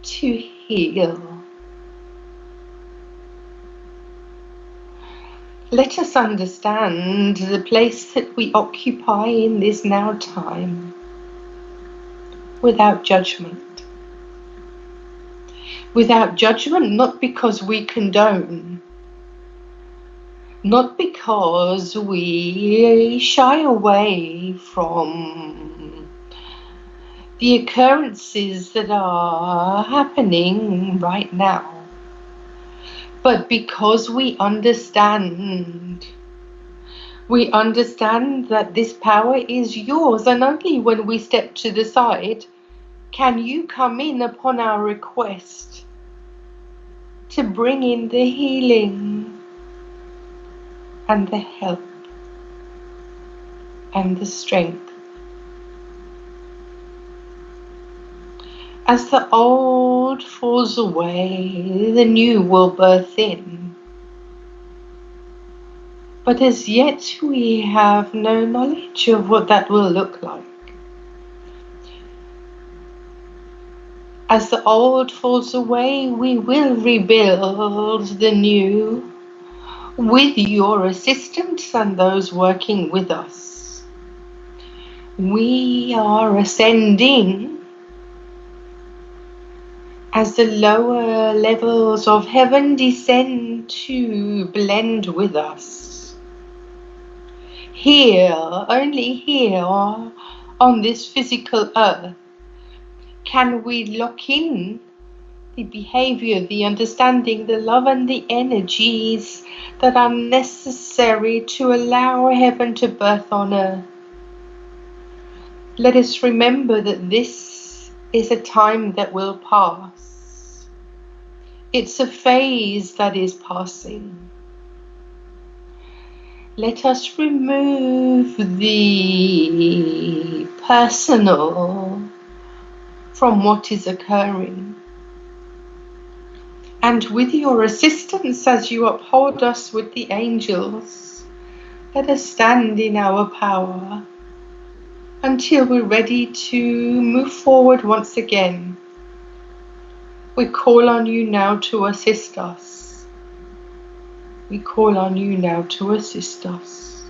to heal. Let us understand the place that we occupy in this now time without judgment. Without judgment, not because we condone, not because we shy away from the occurrences that are happening right now, but because we understand that this power is yours, and only when we step to the side can you come in upon our request to bring in the healing and the help and the strength. As the old falls away, the new will birth in. But as yet we have no knowledge of what that will look like. As the old falls away, we will rebuild the new with your assistance and those working with us. We are ascending as the lower levels of heaven descend to blend with us. Here, only here on this physical earth, can we lock in the behavior, the understanding, the love and the energies that are necessary to allow heaven to birth on earth. Let us remember that this is a time that will pass. It's a phase that is passing. Let us remove the personal from what is occurring. And with your assistance, as you uphold us with the angels, let us stand in our power until we're ready to move forward once again. We call on you now to assist us. We call on you now to assist us.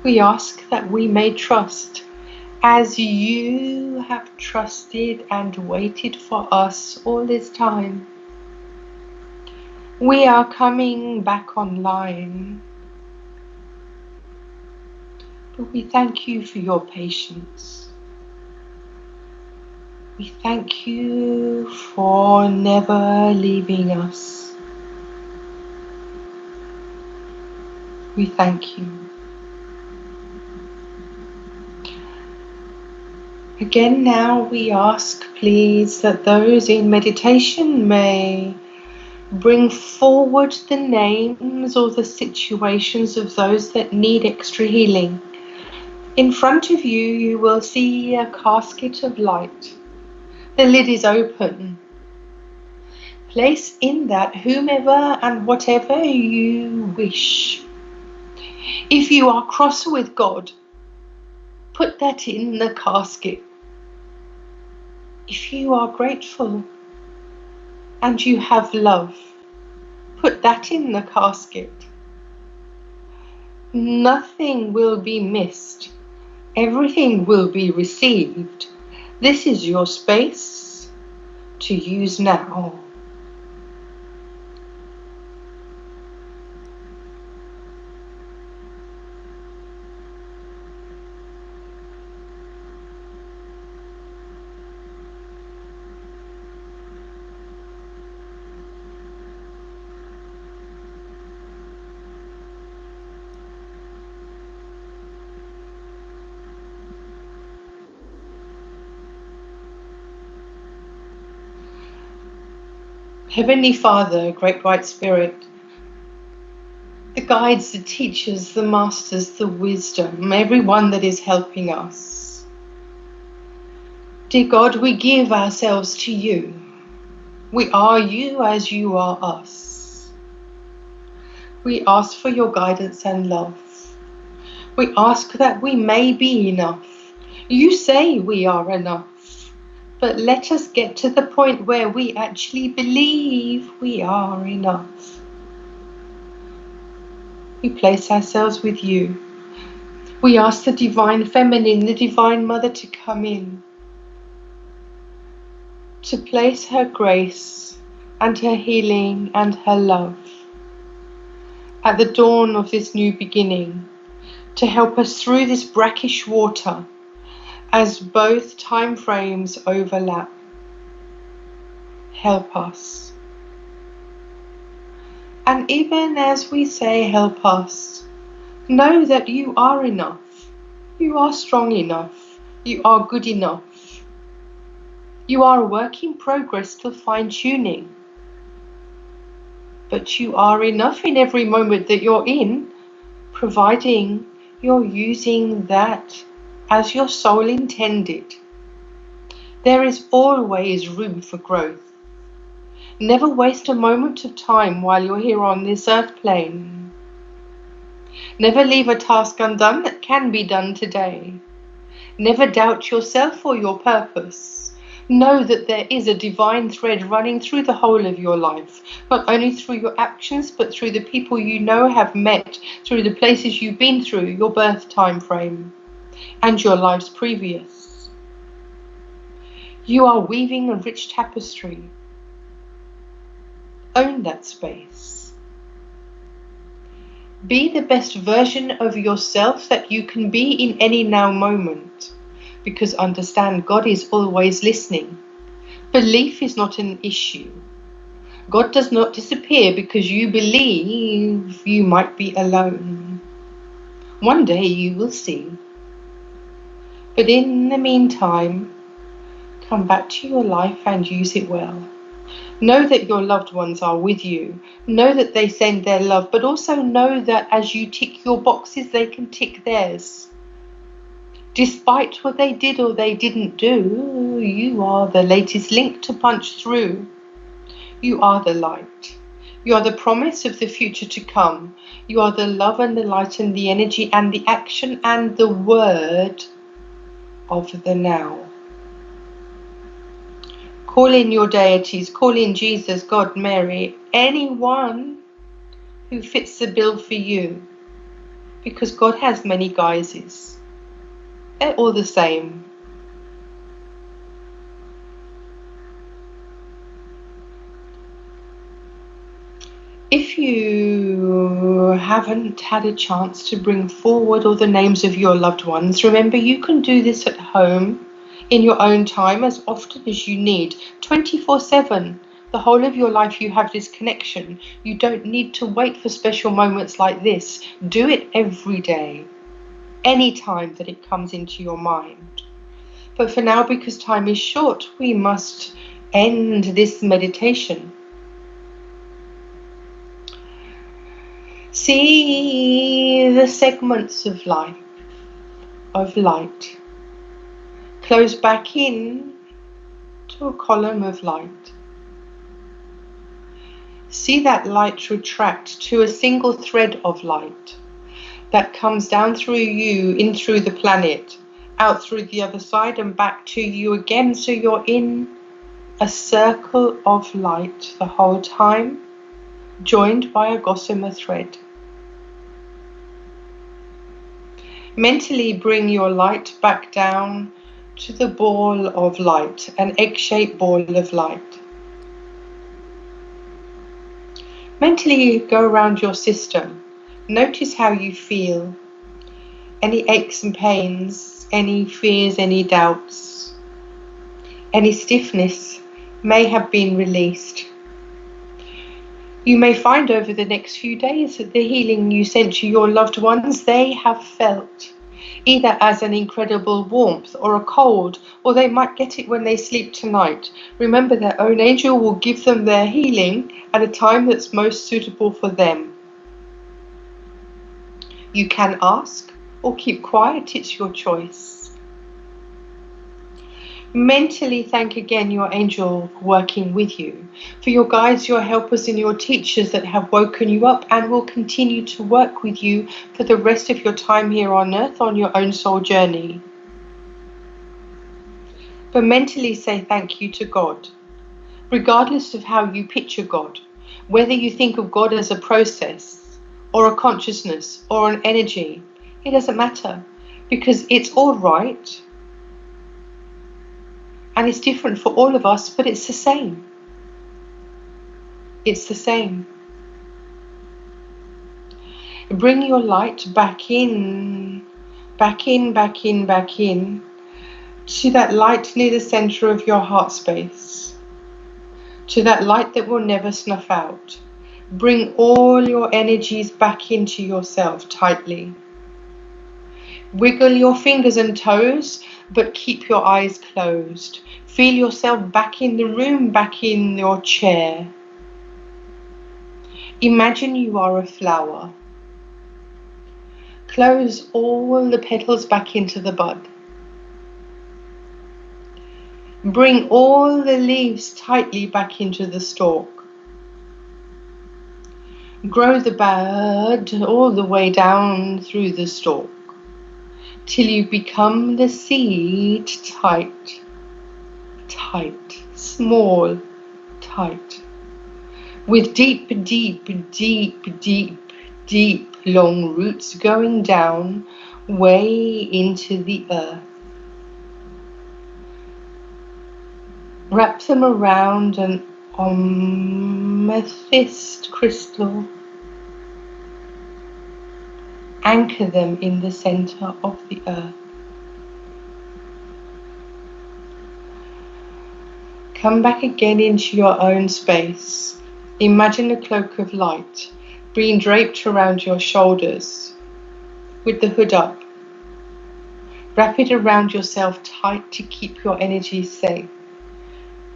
We ask that we may trust as you have trusted and waited for us all this time. We are coming back online. But we thank you for your patience. We thank you for never leaving us. We thank you. Again, now we ask, please, that those in meditation may bring forward the names or the situations of those that need extra healing. In front of you, you will see a casket of light. The lid is open. Place in that whomever and whatever you wish. If you are cross with God, put that in the casket. If you are grateful and you have love, put that in the casket. Nothing will be missed. Everything will be received. This is your space to use now. Heavenly Father, Great White Spirit, the guides, the teachers, the masters, the wisdom, everyone that is helping us. Dear God, we give ourselves to you. We are you as you are us. We ask for your guidance and love. We ask that we may be enough. You say we are enough. But let us get to the point where we actually believe we are enough. We place ourselves with you. We ask the Divine Feminine, the Divine Mother, to come in, to place her grace and her healing and her love at the dawn of this new beginning, to help us through this brackish water as both time frames overlap. Help us. And even as we say help us, know that you are enough. You are strong enough. You are good enough. You are a work in progress, still fine-tuning. But you are enough in every moment that you're in, providing you're using that as your soul intended. There is always room for growth. Never waste a moment of time while you're here on this earth plane. Never leave a task undone that can be done today. Never doubt yourself or your purpose. Know that there is a divine thread running through the whole of your life, not only through your actions, but through the people you know have met, through the places you've been through, your birth time frame, and your lives previous. You are weaving a rich tapestry. Own that space. Be the best version of yourself that you can be in any now moment. Because understand, God is always listening. Belief is not an issue. God does not disappear because you believe you might be alone. One day you will see. But in the meantime, come back to your life and use it well. Know that your loved ones are with you. Know that they send their love, but also know that as you tick your boxes, they can tick theirs. Despite what they did or they didn't do, you are the latest link to punch through. You are the light. You are the promise of the future to come. You are the love and the light and the energy and the action and the word of the now. Call in your deities, call in Jesus, God, Mary, anyone who fits the bill for you, because God has many guises. They're all the same. If you haven't had a chance to bring forward all the names of your loved ones, remember you can do this at home in your own time as often as you need, 24/7. The whole of your life you have this connection. You don't need to wait for special moments like this. Do it every day, any time that it comes into your mind. But for now, because time is short, we must end this meditation. See the segments of light, close back in to a column of light. See that light retract to a single thread of light that comes down through you, in through the planet, out through the other side and back to you again. So you're in a circle of light the whole time, joined by a gossamer thread. Mentally bring your light back down to the ball of light, an egg-shaped ball of light. Mentally go around your system. Notice how you feel. Any aches and pains, any fears, any doubts, any stiffness may have been released. You may find over the next few days that the healing you sent to your loved ones, they have felt, either as an incredible warmth or a cold, or they might get it when they sleep tonight. Remember, their own angel will give them their healing at a time that's most suitable for them. You can ask or keep quiet, it's your choice. Mentally thank again your angel working with you, for your guides, your helpers and your teachers that have woken you up and will continue to work with you for the rest of your time here on earth on your own soul journey. But mentally say thank you to God, regardless of how you picture God, whether you think of God as a process or a consciousness or an energy, it doesn't matter, because it's all right. And it's different for all of us, but it's the same. It's the same. Bring your light back in, back in, back in, back in, to that light near the center of your heart space, to that light that will never snuff out. Bring all your energies back into yourself tightly. Wiggle your fingers and toes, but keep your eyes closed. Feel yourself back in the room, back in your chair. Imagine you are a flower. Close all the petals back into the bud. Bring all the leaves tightly back into the stalk. Grow the bud all the way down through the stalk, till you become the seed, tight, tight, small, tight, with deep, deep, deep, deep, deep, long roots going down way into the earth. Wrap them around an amethyst crystal. Anchor them in the center of the earth. Come back again into your own space. Imagine a cloak of light being draped around your shoulders with the hood up. Wrap it around yourself tight to keep your energy safe.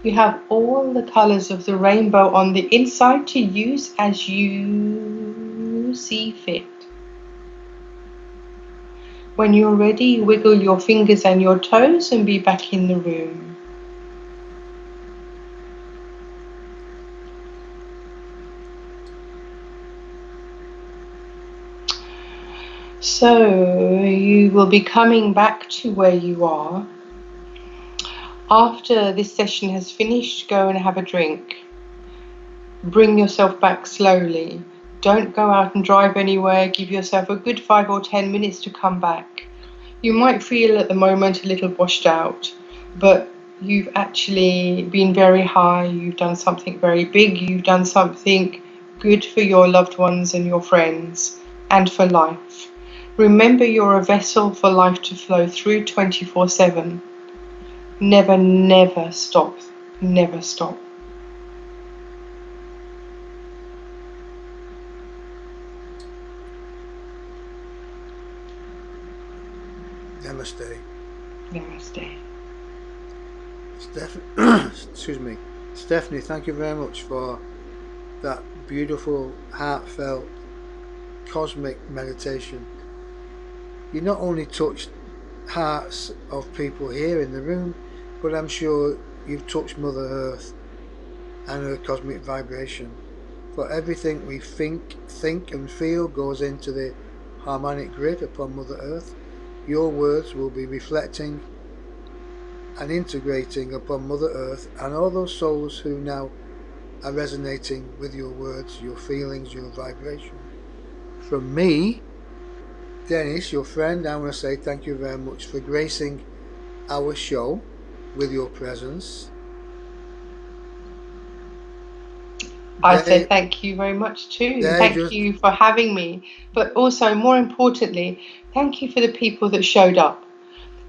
You have all the colors of the rainbow on the inside to use as you see fit. When you're ready, wiggle your fingers and your toes and be back in the room. So you will be coming back to where you are. After this session has finished, go and have a drink. Bring yourself back slowly. Don't go out and drive anywhere. Give yourself a good 5 or 10 minutes to come back. You might feel at the moment a little washed out, but you've actually been very high. You've done something very big. You've done something good for your loved ones and your friends and for life. Remember, you're a vessel for life to flow through 24/7. Never, never stop. Never stop. Namaste. Namaste. Excuse me. Stephanie, thank you very much for that beautiful, heartfelt, cosmic meditation. You not only touched hearts of people here in the room, but I'm sure you've touched Mother Earth and her cosmic vibration. For everything we think and feel goes into the harmonic grid upon Mother Earth. Your words will be reflecting and integrating upon Mother Earth and all those souls who now are resonating with your words, your feelings, your vibration. From me, Dennis, your friend, I want to say thank you very much for gracing our show with your presence. I say thank you very much too. Thank you for having me. But also, more importantly, thank you for the people that showed up.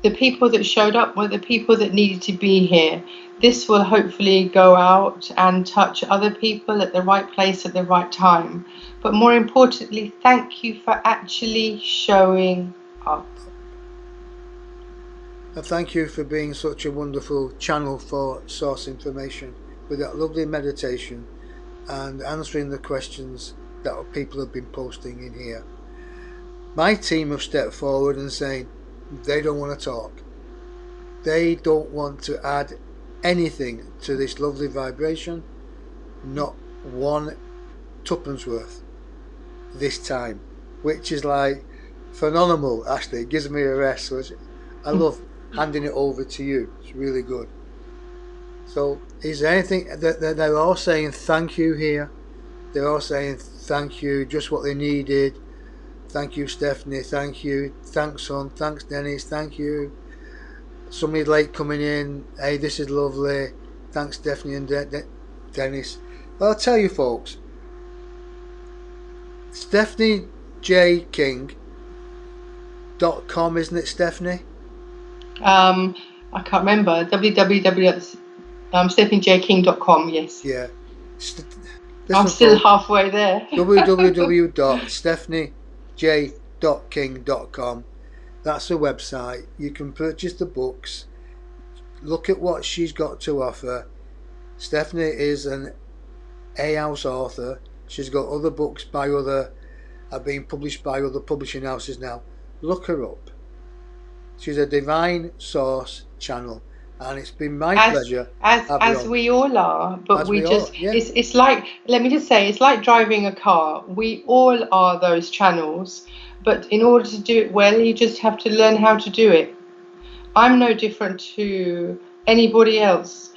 The people that showed up were the people that needed to be here. This will hopefully go out and touch other people at the right place at the right time. But more importantly, thank you for actually showing up. And thank you for being such a wonderful channel for source information with that lovely meditation and answering the questions that people have been posting in here. My team have stepped forward and saying they don't want to talk. They don't want to add anything to this lovely vibration, not one tuppence worth this time, which is like phenomenal. Actually, it gives me a rest. So I love handing it over to you. It's really good. So, is there anything that they're all saying thank you here? They're all saying thank you, just what they needed. Thank you, Stephanie. Thank you. Thanks, son. Thanks, Dennis. Thank you. Somebody late coming in. Hey, this is lovely. Thanks, Stephanie and Dennis. Well, I'll tell you, folks. StephanieJKing.com, isn't it, Stephanie? I can't remember. www.stephaniejking.com, yes. Yeah. I'm still halfway there. www.stephaniej.king.com. That's the website. You can purchase the books. Look at what she's got to offer. Stephanie is an A-house author. She's got other books are being published by other publishing houses now. Look her up. She's a divine source channel, and it's been my pleasure. As we all are, but it's like, let me just say, it's like driving a car. We all are those channels, but in order to do it well, you just have to learn how to do it. I'm no different to anybody else.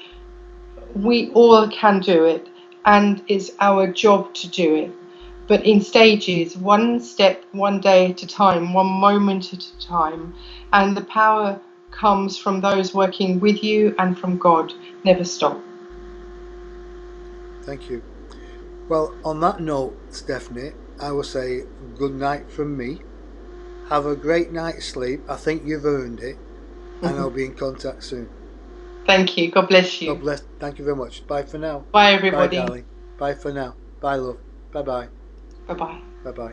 We all can do it, and it's our job to do it. But in stages, one step, one day at a time, one moment at a time. And the power comes from those working with you and from God. Never stop. Thank you. Well, on that note, Stephanie, I will say good night from me. Have a great night's sleep. I think you've earned it. And I'll be in contact soon. Thank you. God bless you. God bless. Thank you very much. Bye for now. Bye, everybody. Bye, darling. Bye for now. Bye, love. Bye-bye. Bye-bye. Bye-bye.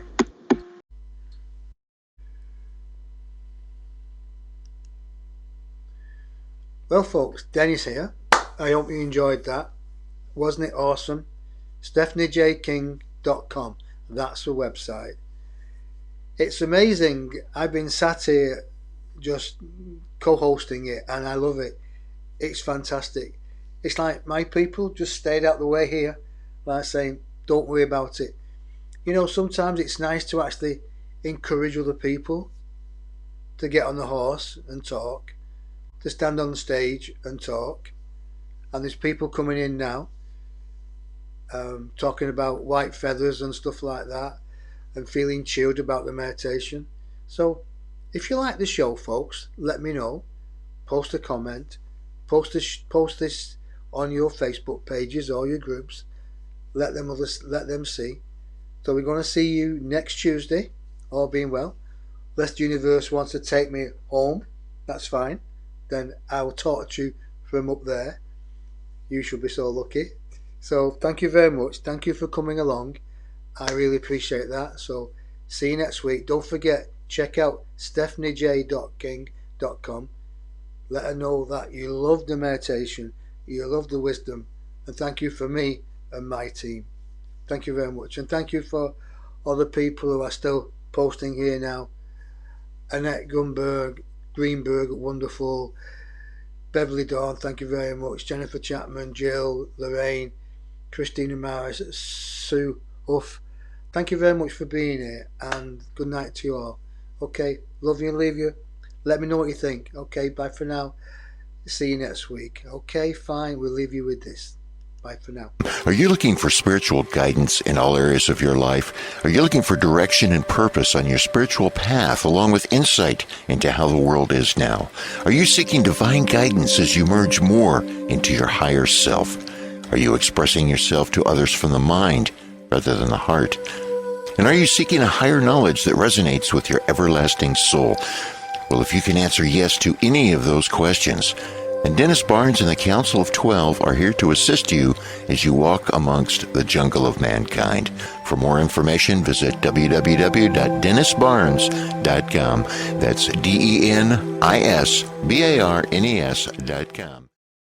Well, folks, Dennis here. I hope you enjoyed that. Wasn't it awesome? StephanieJKing.com. That's the website. It's amazing. I've been sat here just co-hosting it, and I love it. It's fantastic. It's like my people just stayed out the way here, like saying, don't worry about it. You know, sometimes it's nice to actually encourage other people to get on the horse and talk, to stand on the stage and talk. And there's people coming in now talking about white feathers and stuff like that, and feeling chilled about the meditation. So if you like the show, folks, let me know. Post a comment. Post this on your Facebook pages or your groups. Let them see. So we're going to see you next Tuesday, all being well. Unless the universe wants to take me home, that's fine. Then I'll talk to you from up there. You should be so lucky. So thank you very much. Thank you for coming along. I really appreciate that. So see you next week. Don't forget, check out stephaniej.king.com. Let her know that you love the meditation, you love the wisdom, and thank you for me and my team. Thank you very much. And thank you for all the people who are still posting here now. Annette Greenberg, wonderful. Beverly Dawn, thank you very much. Jennifer Chapman, Jill, Lorraine, Christina Maris, Sue Huff. Thank you very much for being here, and good night to you all. Okay, love you and leave you. Let me know what you think. Okay, bye for now. See you next week. Okay, fine, we'll leave you with this. Bye for now. Are you looking for spiritual guidance in all areas of your life? Are you looking for direction and purpose on your spiritual path, along with insight into how the world is now? Are you seeking divine guidance as you merge more into your higher self? Are you expressing yourself to others from the mind rather than the heart? And are you seeking a higher knowledge that resonates with your everlasting soul? Well, if you can answer yes to any of those questions, then Denis Barnes and the Council of 12 are here to assist you as you walk amongst the jungle of mankind. For more information, visit www.denisbarnes.com. That's DenisBarnes.com.